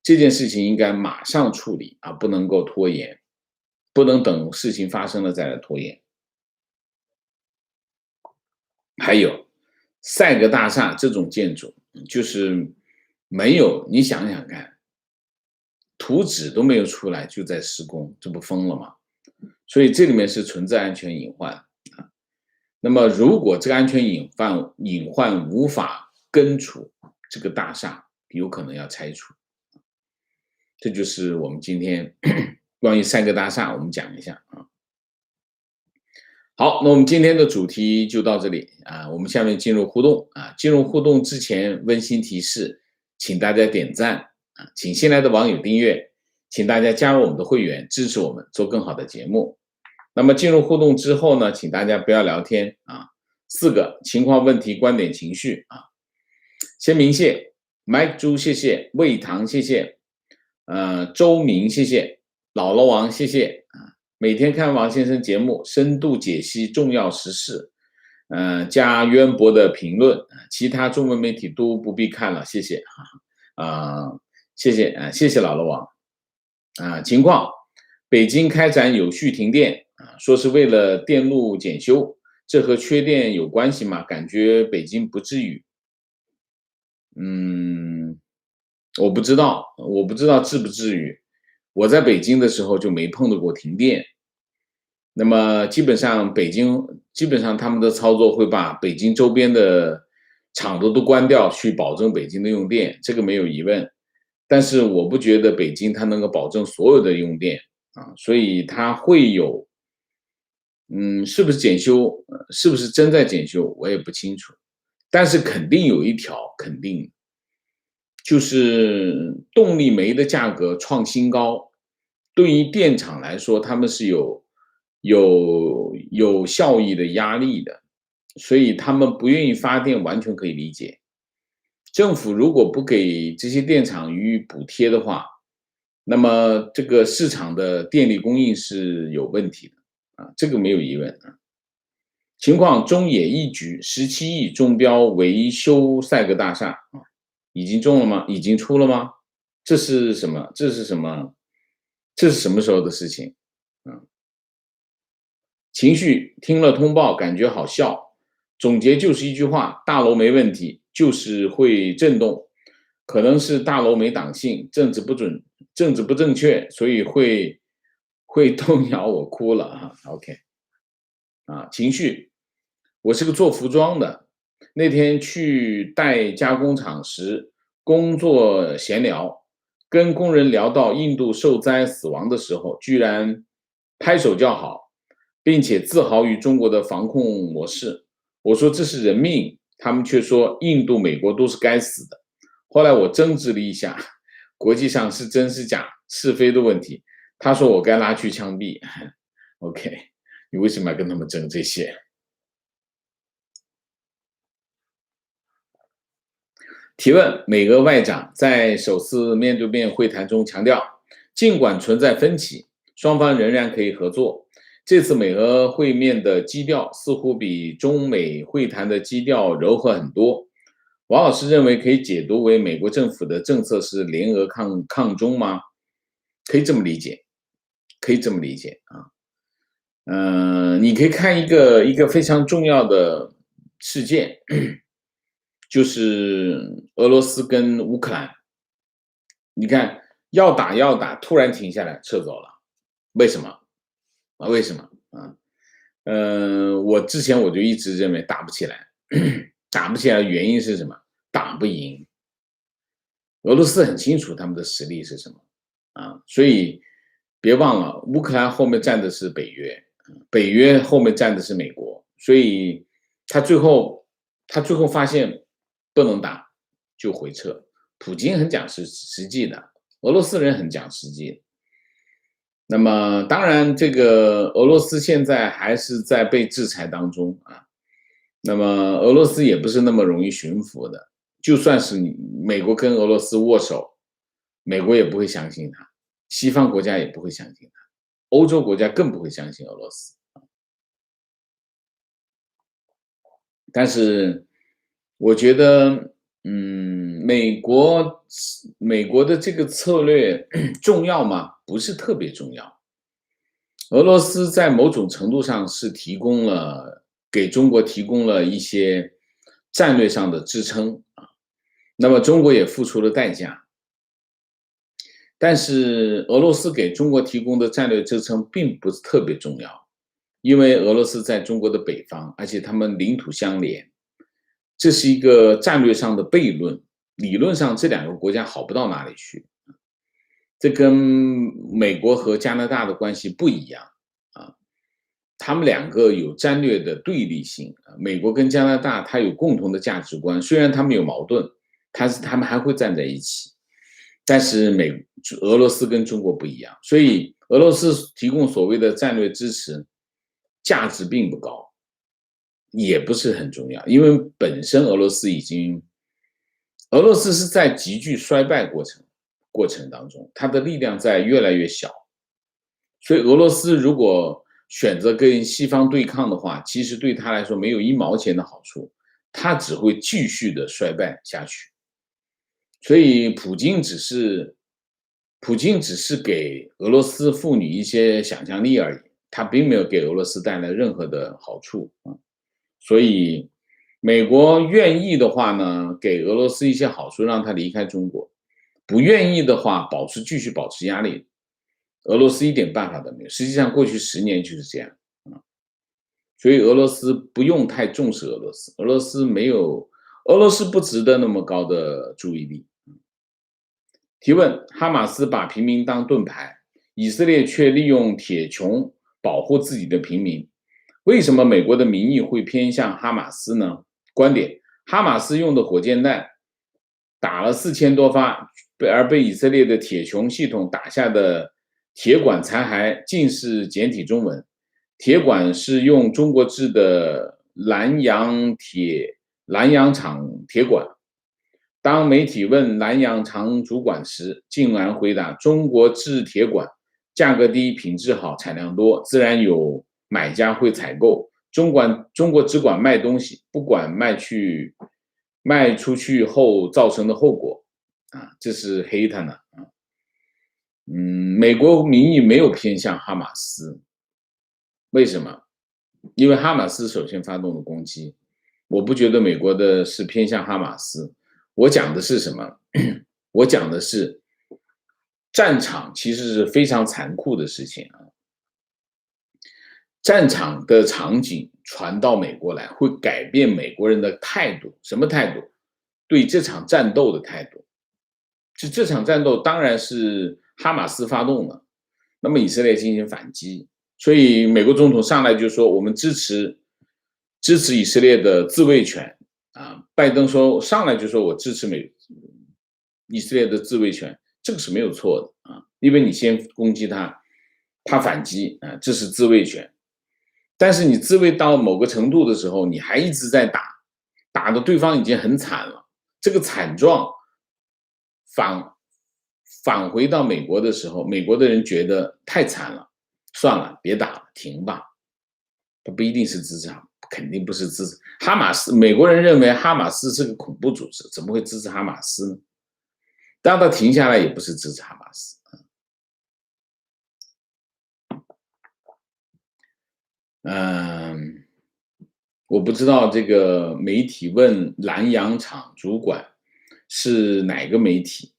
这件事情应该马上处理不能够拖延，不能等事情发生了再来拖延。还有赛格大厦这种建筑，就是没有，你想想看，图纸都没有出来就在施工，这不疯了吗？所以这里面是存在安全隐患那么如果这个安全隐患无法根除，这个大厦有可能要拆除。这就是我们今天关于赛格大厦我们讲一下好，那我们今天的主题就到这里我们下面进入互动进入互动之前温馨提示，请大家点赞请新来的网友订阅，请大家加入我们的会员，支持我们做更好的节目。那么进入互动之后呢，请大家不要聊天4个情况、问题、观点、情绪先明谢 Mike 猪谢谢，魏唐谢谢周明谢谢，姥姥王谢谢每天看王先生节目，深度解析重要时事加渊博的评论其他中文媒体都不必看了，谢谢谢谢姥姥王情况北京开展有序停电啊，说是为了电路检修，这和缺电有关系吗？感觉北京不至于。嗯，我不知道至不至于。我在北京的时候就没碰到过停电。那么基本上他们的操作会把北京周边的厂子都关掉，去保证北京的用电，这个没有疑问。但是我不觉得北京它能够保证所有的用电啊，所以它会有，是不是检修，是不是真在检修，我也不清楚。但是肯定有一条，肯定就是动力煤的价格创新高，对于电厂来说，他们是有效益的压力的，所以他们不愿意发电，完全可以理解。政府如果不给这些电厂予以补贴的话，那么这个市场的电力供应是有问题的啊，这个没有疑问啊。情况中野一局17亿中标维修赛格大厦啊，已经中了吗？已经出了吗？这是什么？这是什么？这是什么时候的事情？啊，情绪听了通报，感觉好笑。总结就是一句话：大楼没问题，就是会震动，可能是大楼没党性，政治不正确，所以会动摇。我哭了啊。OK 啊，情绪，我是个做服装的，那天去代加工厂时，工作闲聊，跟工人聊到印度受灾死亡的时候，居然拍手叫好，并且自豪于中国的防控模式。我说这是人命，他们却说印度、美国都是该死的。后来我争执了一下，国际上是真是假、是非的问题。他说我该拉去枪毙。OK，你为什么要跟他们争这些？提问：美俄外长在首次面对面会谈中强调，尽管存在分歧，双方仍然可以合作。这次美俄会面的基调似乎比中美会谈的基调柔和很多。王老师认为可以解读为美国政府的政策是联俄抗中吗？可以这么理解，可以这么理解啊。你可以看一个非常重要的事件，就是俄罗斯跟乌克兰。你看要打，突然停下来撤走了，为什么啊？为什么啊？我之前我就一直认为打不起来，打不起来原因是什么？打不赢。俄罗斯很清楚他们的实力是什么啊，所以别忘了，乌克兰后面站的是北约，北约后面站的是美国，所以他最后发现不能打，就回撤。普京很讲实际的，俄罗斯人很讲实际的。那么当然，这个俄罗斯现在还是在被制裁当中啊。那么俄罗斯也不是那么容易驯服的，就算是美国跟俄罗斯握手，美国也不会相信他，西方国家也不会相信他，欧洲国家更不会相信俄罗斯。但是我觉得，美国的这个策略重要吗？不是特别重要。俄罗斯在某种程度上是给中国提供了一些战略上的支撑啊，那么中国也付出了代价。但是俄罗斯给中国提供的战略支撑并不是特别重要，因为俄罗斯在中国的北方，而且他们领土相连，这是一个战略上的悖论。理论上这两个国家好不到哪里去，这跟美国和加拿大的关系不一样啊，他们两个有战略的对立性啊。美国跟加拿大它有共同的价值观，虽然他们有矛盾，但是他们还会站在一起。但是俄罗斯跟中国不一样，所以俄罗斯提供所谓的战略支持，价值并不高，也不是很重要，因为本身俄罗斯是在急剧衰败过程当中，它的力量在越来越小，所以俄罗斯如果选择跟西方对抗的话，其实对他来说没有一毛钱的好处，他只会继续的衰败下去。所以普京只是普京只是给俄罗斯赋予一些想象力而已，他并没有给俄罗斯带来任何的好处啊。所以，美国愿意的话呢，给俄罗斯一些好处，让他离开中国；不愿意的话，继续保持压力，俄罗斯一点办法都没有。实际上，过去10年就是这样啊。所以，俄罗斯不用太重视俄罗斯，俄罗斯不值得那么高的注意力。提问：哈马斯把平民当盾牌，以色列却利用铁穹保护自己的平民，为什么美国的民意会偏向哈马斯呢？观点：哈马斯用的火箭弹打了4000多发，而被以色列的铁穹系统打下的铁管残骸尽是简体中文，铁管是用中国制的南洋厂铁管。当媒体问南洋厂主管时，竟然回答：中国制铁管价格低、品质好、产量多，自然有买家会采购。中国只管卖东西，不管卖出去后造成的后果啊，这是黑他呢啊。美国民意没有偏向哈马斯，为什么？因为哈马斯首先发动了攻击，我不觉得美国的是偏向哈马斯。我讲的是什么？我讲的是战场其实是非常残酷的事情啊。战场的场景传到美国来，会改变美国人的态度。什么态度？对这场战斗的态度。这场战斗当然是哈马斯发动的，那么以色列进行反击，所以美国总统上来就说我们支持以色列的自卫权啊。拜登上来就说我支持以色列的自卫权，这个是没有错的啊，因为你先攻击他反击啊，这是自卫权。但是你自卫到某个程度的时候，你还一直在打的对方已经很惨了，这个惨状返回到美国的时候，美国的人觉得太惨了，算了，别打了，停吧。他不一定是支持肯定不是支持哈马斯。美国人认为哈马斯是个恐怖组织，怎么会支持哈马斯呢？当他停下来，也不是支持哈马斯。我不知道这个媒体问南洋厂主管是哪个媒体，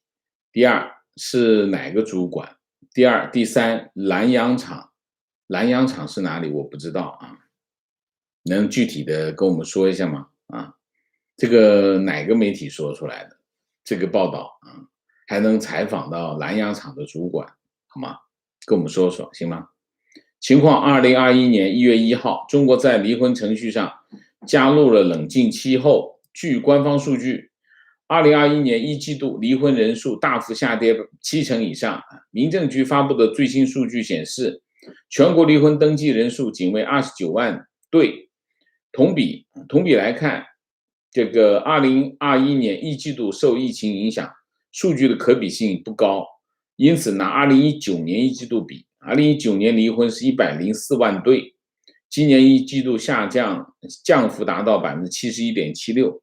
第二是哪个主管，第三南洋厂是哪里？我不知道啊，能具体的跟我们说一下吗？啊，这个哪个媒体说出来的这个报道啊？还能采访到南洋厂的主管，好吗？跟我们说说行吗？情况：2021年1月1号，中国在离婚程序上加入了冷静期后，据官方数据，2021年一季度离婚人数大幅下跌70%以上。民政局发布的最新数据显示，全国离婚登记人数仅为29万对，同比来看，这个2021年一季度受疫情影响，数据的可比性不高，因此拿2019年一季度比，2019年离婚是104万对，今年一季度降幅达到71.76%。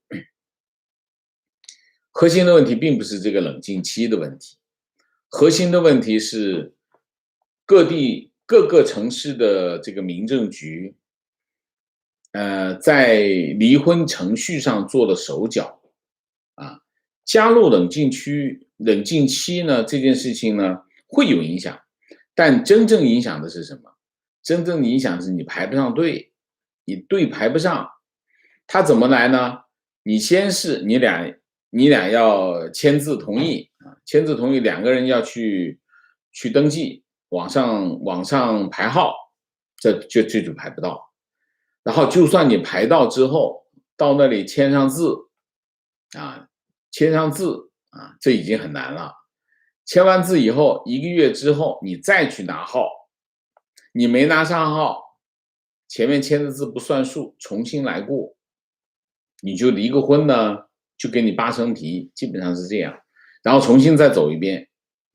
核心的问题并不是这个冷静期的问题，核心的问题是各个城市的这个民政局，在离婚程序上做了手脚啊，加入冷静期呢，这件事情呢会有影响，但真正影响的是什么？真正影响是你排不上队，你队排不上，他怎么来呢？你先是你俩要签字同意啊，签字同意，2个人要去登记，网上排号，这就排不到。然后就算你排到之后，到那里签上字啊，这已经很难了。签完字以后，1个月之后你再去拿号，你没拿上号，前面签的字不算数，重新来过，你就离个婚呢，就给你扒层皮，基本上是这样，然后重新再走一遍，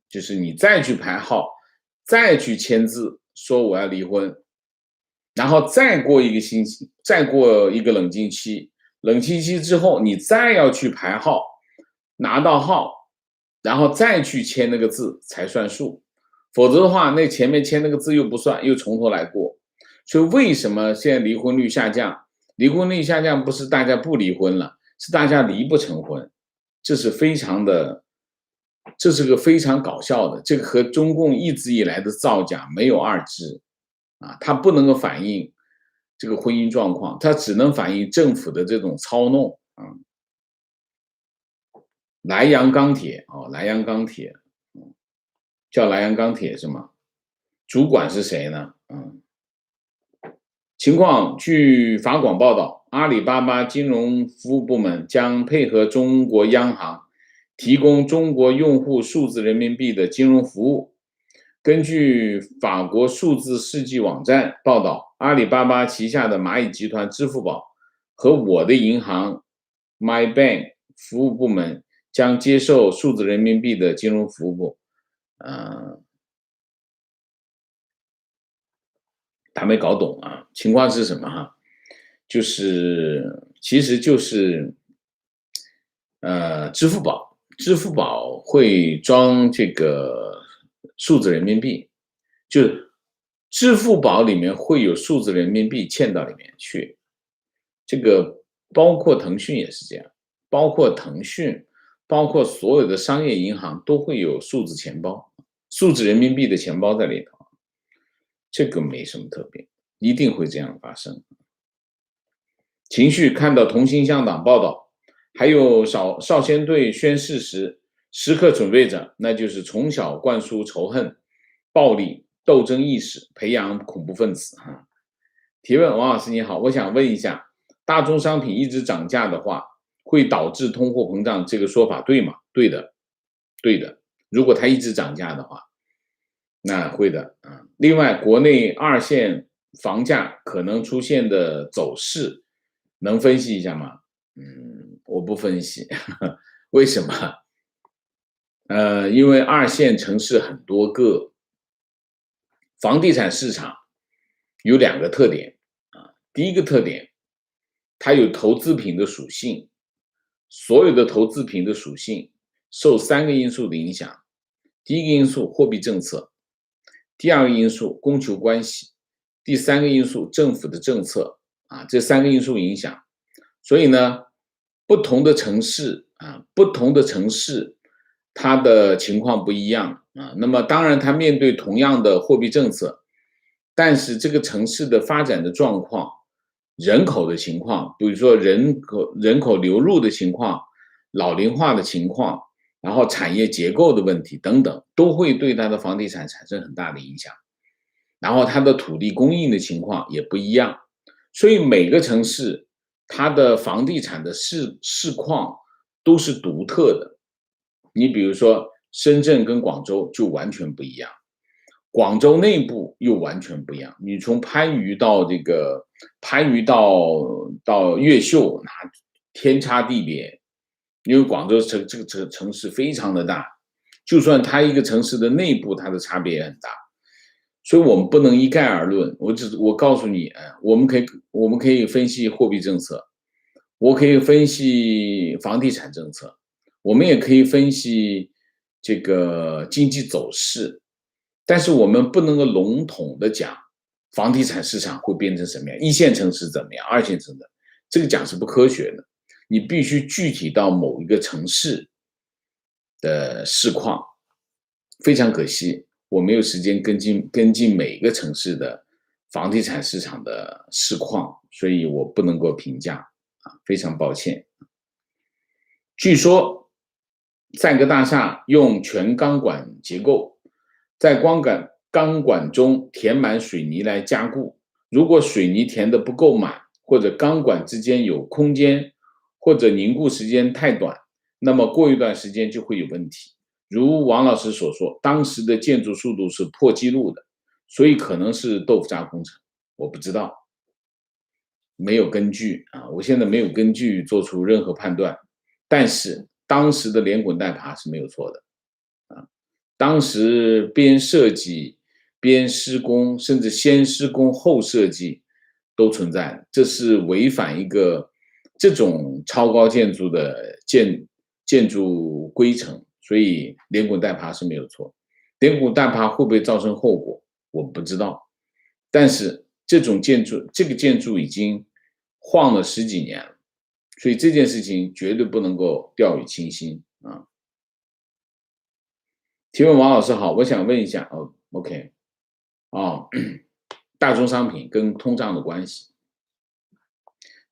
就是你再去排号，再去签字说我要离婚，然后再过1个星期，再过一个冷静期之后，你再要去排号，拿到号，然后再去签那个字才算数，否则的话，那前面签那个字又不算，又从头来过。所以为什么现在离婚率下降？离婚率下降不是大家不离婚了，是大家离不成婚，这是个非常搞笑的，这个和中共一直以来的造假没有二致啊，它不能够反映这个婚姻状况，它只能反映政府的这种操弄啊。莱阳钢铁哦，莱阳钢铁，叫莱阳钢铁是吗？主管是谁呢？情况，据法广报道，阿里巴巴金融服务部门将配合中国央行，提供中国用户数字人民币的金融服务。根据法国数字世纪网站报道，阿里巴巴旗下的蚂蚁集团支付宝和我的银行 MyBank 服务部门将接受数字人民币的金融服务。他没搞懂啊，情况是什么哈？其实就是支付宝会装这个数字人民币，就是支付宝里面会有数字人民币嵌到里面去，这个包括腾讯也是这样，包括腾讯，包括所有的商业银行都会有数字钱包，数字人民币的钱包在里头。这个没什么特别，一定会这样发生。情绪看到同心向党报道，还有少先队宣誓时时刻准备着，那就是从小灌输仇恨、暴力、斗争意识，培养恐怖分子哈。提问：王老师你好，我想问一下，大宗商品一直涨价的话，会导致通货膨胀，这个说法对吗？对的，对的。如果它一直涨价的话，那会的啊。另外，国内二线房价可能出现的走势，能分析一下吗？我不分析，为什么？因为二线城市很多个，房地产市场有两个特点啊。第一个特点，它有投资品的属性，所有的投资品的属性受三个因素的影响。第一个因素，货币政策。第二个因素供求关系，第三个因素政府的政策啊，这三个因素影响。所以呢，不同的城市它的情况不一样啊。那么当然，它面对同样的货币政策，但是这个城市的发展的状况、人口的情况，比如说人口流入的情况、老龄化的情况。然后产业结构的问题等等，都会对它的房地产产生很大的影响。然后它的土地供应的情况也不一样，所以每个城市它的房地产的市况都是独特的。你比如说深圳跟广州就完全不一样，广州内部又完全不一样。你从番禺到越秀，那天差地别。因为广州这个城市非常的大，就算它一个城市的内部，它的差别也很大，所以我们不能一概而论。我告诉你，我们可以分析货币政策，我可以分析房地产政策，我们也可以分析这个经济走势，但是我们不能够笼统的讲房地产市场会变成什么样，一线城市怎么样，二线城市这个讲是不科学的。你必须具体到某一个城市的市况，非常可惜，我没有时间跟进每一个城市的房地产市场的市况，所以我不能够评价啊，非常抱歉。据说赛格大厦用全钢管结构，在钢管中填满水泥来加固，如果水泥填得不够满，或者钢管之间有空间，或者凝固时间太短，那么过一段时间就会有问题。如王老师所说，当时的建筑速度是破纪录的，所以可能是豆腐渣工程，我不知道，没有根据啊，我现在没有根据做出任何判断。但是当时的连滚带爬是没有错的啊，当时边设计边施工，甚至先施工后设计都存在，这是违反一个这种超高建筑的建筑规程，所以连滚带爬是没有错。连滚带爬会不会造成后果，我不知道。但是这个建筑已经晃了10几年了，所以这件事情绝对不能够掉以轻心啊。提问王老师好，我想问一下，OK， 大宗商品跟通胀的关系，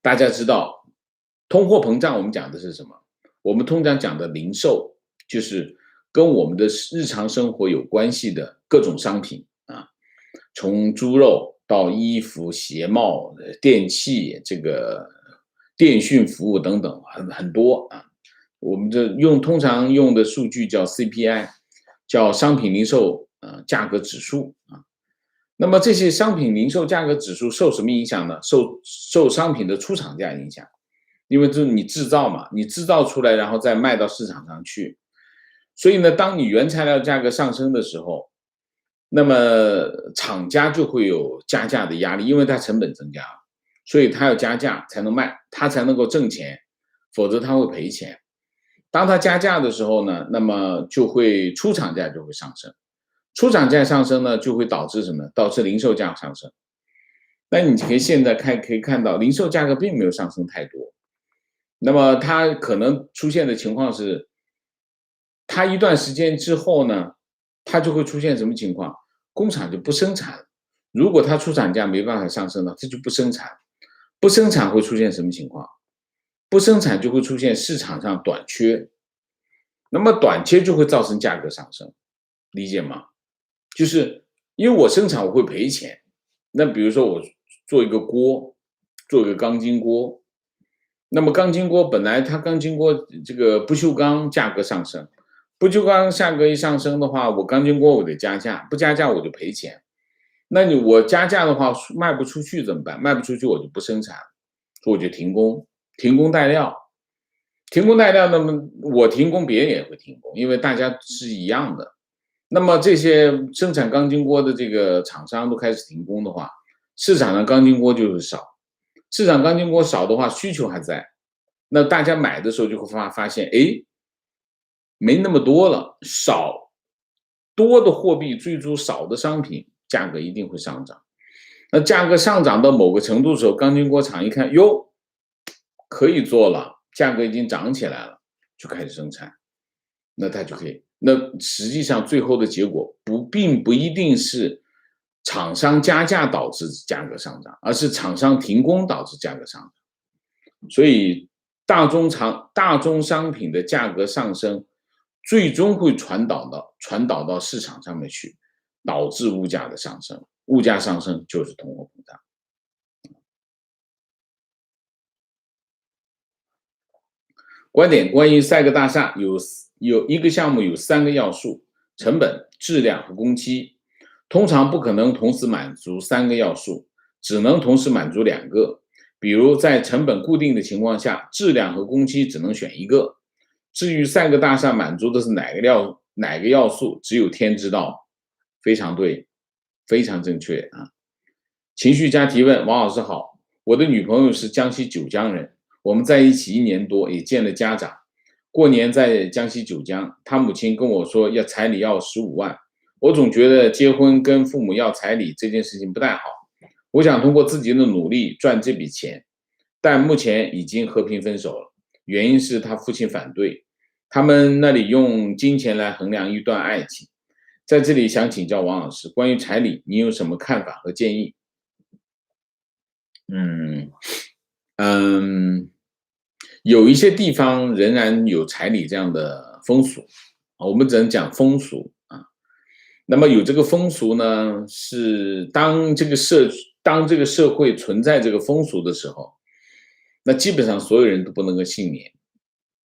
大家知道，通货膨胀我们讲的是什么？我们通常讲的零售，就是跟我们的日常生活有关系的各种商品啊，从猪肉到衣服、鞋帽、电器、这个电讯服务等等，很多啊。我们通常用的数据叫 CPI， 叫商品零售价格指数啊。那么这些商品零售价格指数受什么影响呢？受商品的出厂价影响，因为这是你制造嘛，你制造出来然后再卖到市场上去。所以呢，当你原材料价格上升的时候，那么厂家就会有加价的压力，因为它成本增加了，所以它要加价才能卖，它才能够挣钱，否则它会赔钱。当它加价的时候呢，那么就会出厂价就会上升，出厂价上升呢，就会导致什么？导致零售价上升。那你现在可以看到，零售价格并没有上升太多。那么它可能出现的情况是，它一段时间之后呢，它就会出现什么情况？工厂就不生产了。如果它出厂价没办法上升了，它就不生产。不生产会出现什么情况？不生产就会出现市场上短缺。那么短缺就会造成价格上升，理解吗？就是因为我生产我会赔钱。那比如说我做一个锅，做一个钢筋锅，那么钢筋锅本来它钢筋锅这个不锈钢价格上升，不锈钢价格一上升的话，我钢筋锅我得加价，不加价我就赔钱。那我加价的话卖不出去怎么办？卖不出去我就不生产，所以我就停工待料。停工待料，那么我停工，别人也会停工，因为大家是一样的。那么这些生产钢筋锅的这个厂商都开始停工的话，市场上钢筋锅就是少。市场钢筋锅少的话，需求还在，那大家买的时候就会发现，哎，没那么多了，多的货币追逐少的商品，价格一定会上涨。那价格上涨到某个程度的时候，钢筋锅厂一看，哟，可以做了，价格已经涨起来了，就开始生产，那它就可以。那实际上最后的结果并不一定是厂商加价导致价格上涨，而是厂商停工导致价格上涨。所以大宗商品的价格上升，最终会传导到市场上面去，导致物价的上升。物价上升就是通货膨胀。观点：关于赛格大厦有一个项目有3个要素：成本、质量和工期。通常不可能同时满足3个要素，只能同时满足2个。比如在成本固定的情况下，质量和工期只能选一个。至于赛格大厦满足的是哪个要素，只有天知道。非常对，非常正确啊！情绪家提问：王老师好，我的女朋友是江西九江人，我们在一起1年多，也见了家长。过年在江西九江，她母亲跟我说彩礼要15万，我总觉得结婚跟父母要彩礼这件事情不太好。我想通过自己的努力赚这笔钱，但目前已经和平分手了，原因是他父亲反对，他们那里用金钱来衡量一段爱情。在这里想请教王老师，关于彩礼，你有什么看法和建议？有一些地方仍然有彩礼这样的风俗，我们只能讲风俗啊。那么有这个风俗呢，是当这个社会存在这个风俗的时候，那基本上所有人都不能够幸免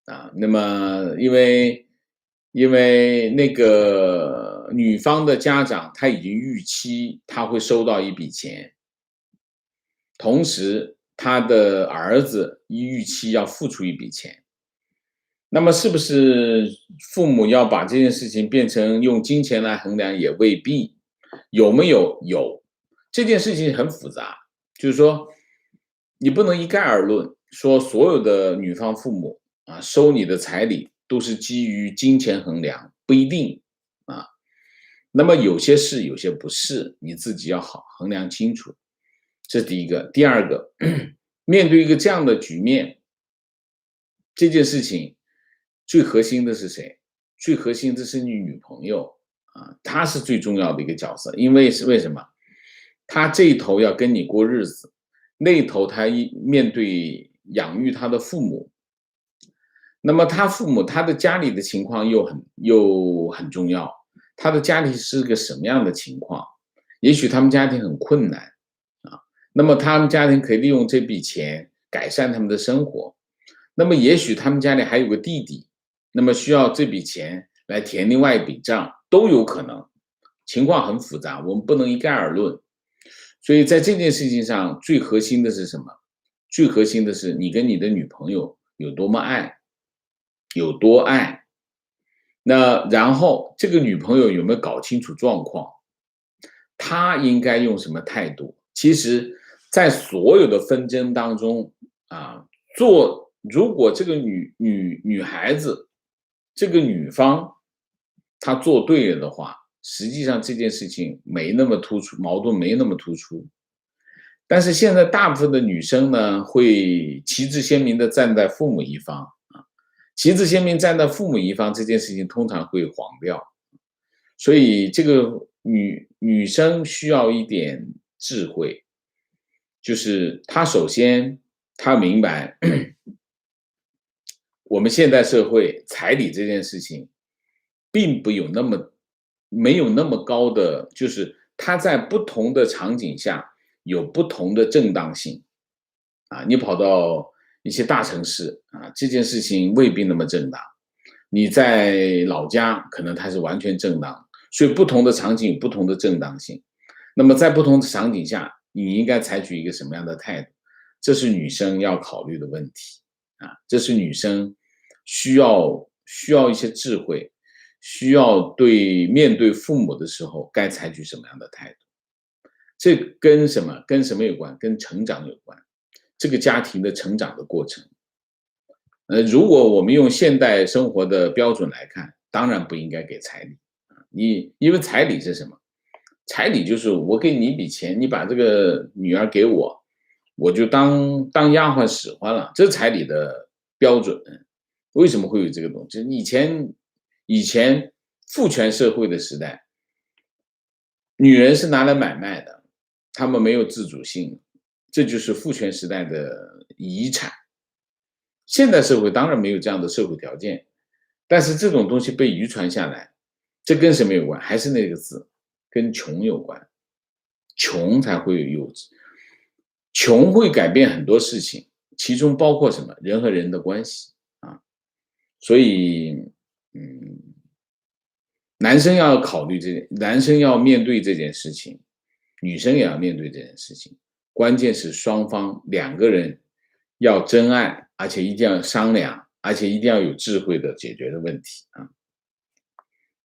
啊。那么因为那个女方的家长他已经预期他会收到一笔钱，同时他的儿子预期要付出一笔钱。那么是不是父母要把这件事情变成用金钱来衡量也未必。有没有？有。这件事情很复杂，就是说你不能一概而论，说所有的女方父母收你的彩礼都是基于金钱衡量，不一定啊。那么有些是，有些不是，你自己要好衡量清楚。这是第一个。第二个，面对一个这样的局面，这件事情最核心的是谁？最核心的是你女朋友啊，她是最重要的一个角色。因为是为什么？她这一头要跟你过日子，那一头她面对养育她的父母，那么她父母她的家里的情况又很重要，她的家庭是个什么样的情况？也许他们家庭很困难啊，那么他们家庭可以利用这笔钱改善他们的生活。那么也许他们家里还有个弟弟，那么需要这笔钱来填另外一笔账，都有可能，情况很复杂，我们不能一概而论。所以在这件事情上，最核心的是什么？最核心的是你跟你的女朋友有多么爱，有多爱。那然后这个女朋友有没有搞清楚状况？她应该用什么态度？其实，在所有的纷争当中啊，如果这个女孩子，这个女方，她做对了的话，实际上这件事情没那么突出，矛盾没那么突出。但是现在大部分的女生呢，会旗帜鲜明的站在父母一方啊，旗帜鲜明站在父母一方这件事情通常会黄掉。所以这个女生需要一点智慧，就是她首先她明白我们现代社会彩礼这件事情并没有那么高的，就是它在不同的场景下有不同的正当性啊。你跑到一些大城市啊，这件事情未必那么正当；你在老家可能它是完全正当。所以不同的场景有不同的正当性。那么在不同的场景下，你应该采取一个什么样的态度？这是女生要考虑的问题啊，这是女生需要一些智慧，需要面对父母的时候该采取什么样的态度？这跟什么？跟什么有关？跟成长有关。这个家庭的成长的过程。如果我们用现代生活的标准来看，当然不应该给彩礼。因为彩礼是什么？彩礼就是我给你一笔钱，你把这个女儿给我，我就当丫鬟使唤了，这是彩礼的标准。为什么会有这个东西？以前父权社会的时代，女人是拿来买卖的，她们没有自主性，这就是父权时代的遗产。现代社会当然没有这样的社会条件，但是这种东西被遗传下来，这跟什么有关？还是那个字，跟穷有关。穷才会有，穷会改变很多事情，其中包括什么？人和人的关系啊。所以，男生要考虑男生要面对这件事情，女生也要面对这件事情。关键是双方两个人要真爱，而且一定要商量，而且一定要有智慧的解决的问题啊。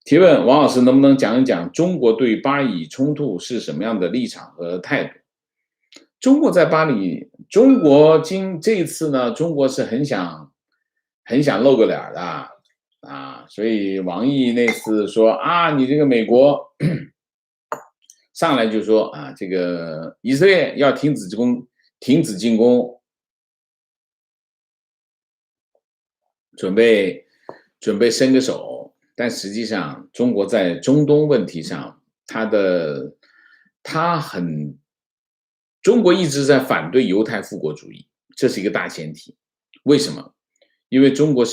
提问：王老师能不能讲一讲中国对巴以冲突是什么样的立场和态度？中国在巴黎，这一次呢，中国是很想露个脸的啊，所以王毅那次说啊，你这个美国上来就说啊，这个以色列要停止进攻，准备伸个手。但实际上，中国在中东问题上，中国一直在反对犹太复国主义，这是一个大前提。为什么？因为中国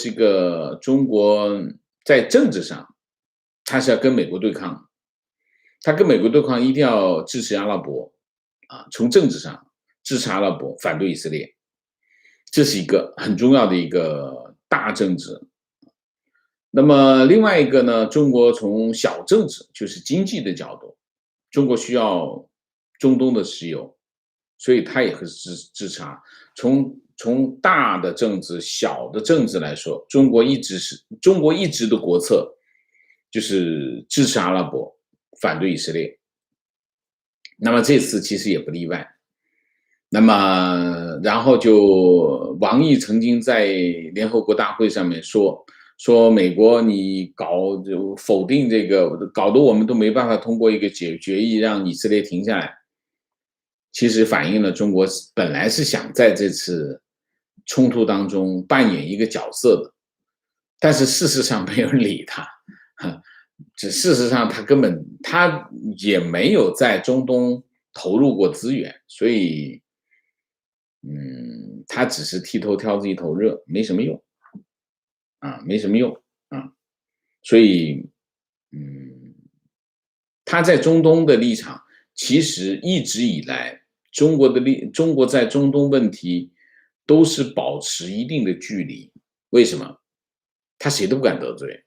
在政治上，它是要跟美国对抗，它跟美国对抗一定要支持阿拉伯啊，从政治上支持阿拉伯，反对以色列，这是一个很重要的一个大政治。那么另外一个呢，中国从小政治，就是经济的角度，中国需要中东的石油，所以它也会支持。从大的政治、小的政治来说，中国一直的国策就是支持阿拉伯，反对以色列。那么这次其实也不例外。那么然后就王毅曾经在联合国大会上面说说美国你就否定这个，搞得我们都没办法通过一个决议让以色列停下来。其实反映了中国本来是想在这次冲突当中扮演一个角色的，但是事实上没有人理他，事实上他也没有在中东投入过资源，所以他只是剃头挑自己头热，没什么用啊，没什么用啊，所以他在中东的立场其实一直以来中国在中东问题都是保持一定的距离，为什么？他谁都不敢得罪，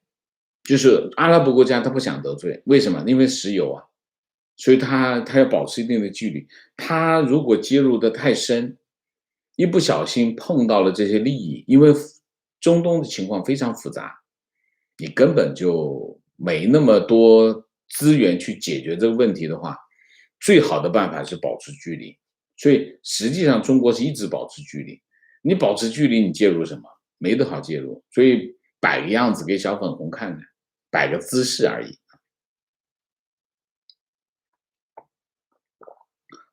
就是阿拉伯国家他不想得罪，为什么？因为石油啊，所以他要保持一定的距离。他如果介入的太深，一不小心碰到了这些利益，因为中东的情况非常复杂，你根本就没那么多资源去解决这个问题的话，最好的办法是保持距离。所以实际上中国是一直保持距离，你保持距离，你介入什么？没得好介入，所以摆个样子给小粉红看看，摆个姿势而已。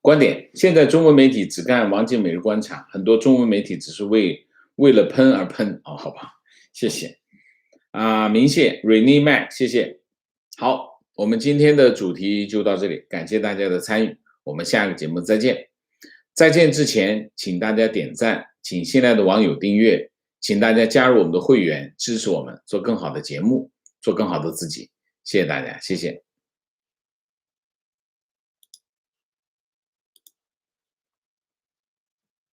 观点：现在中文媒体只干王健每日观察，很多中文媒体只是为了喷而喷。哦，好吧，谢谢明谢 Rainy Mac， 谢谢。好，我们今天的主题就到这里，感谢大家的参与，我们下个节目再见。再见之前，请大家点赞，请新来的网友订阅，请大家加入我们的会员，支持我们做更好的节目，做更好的自己。谢谢大家，谢谢。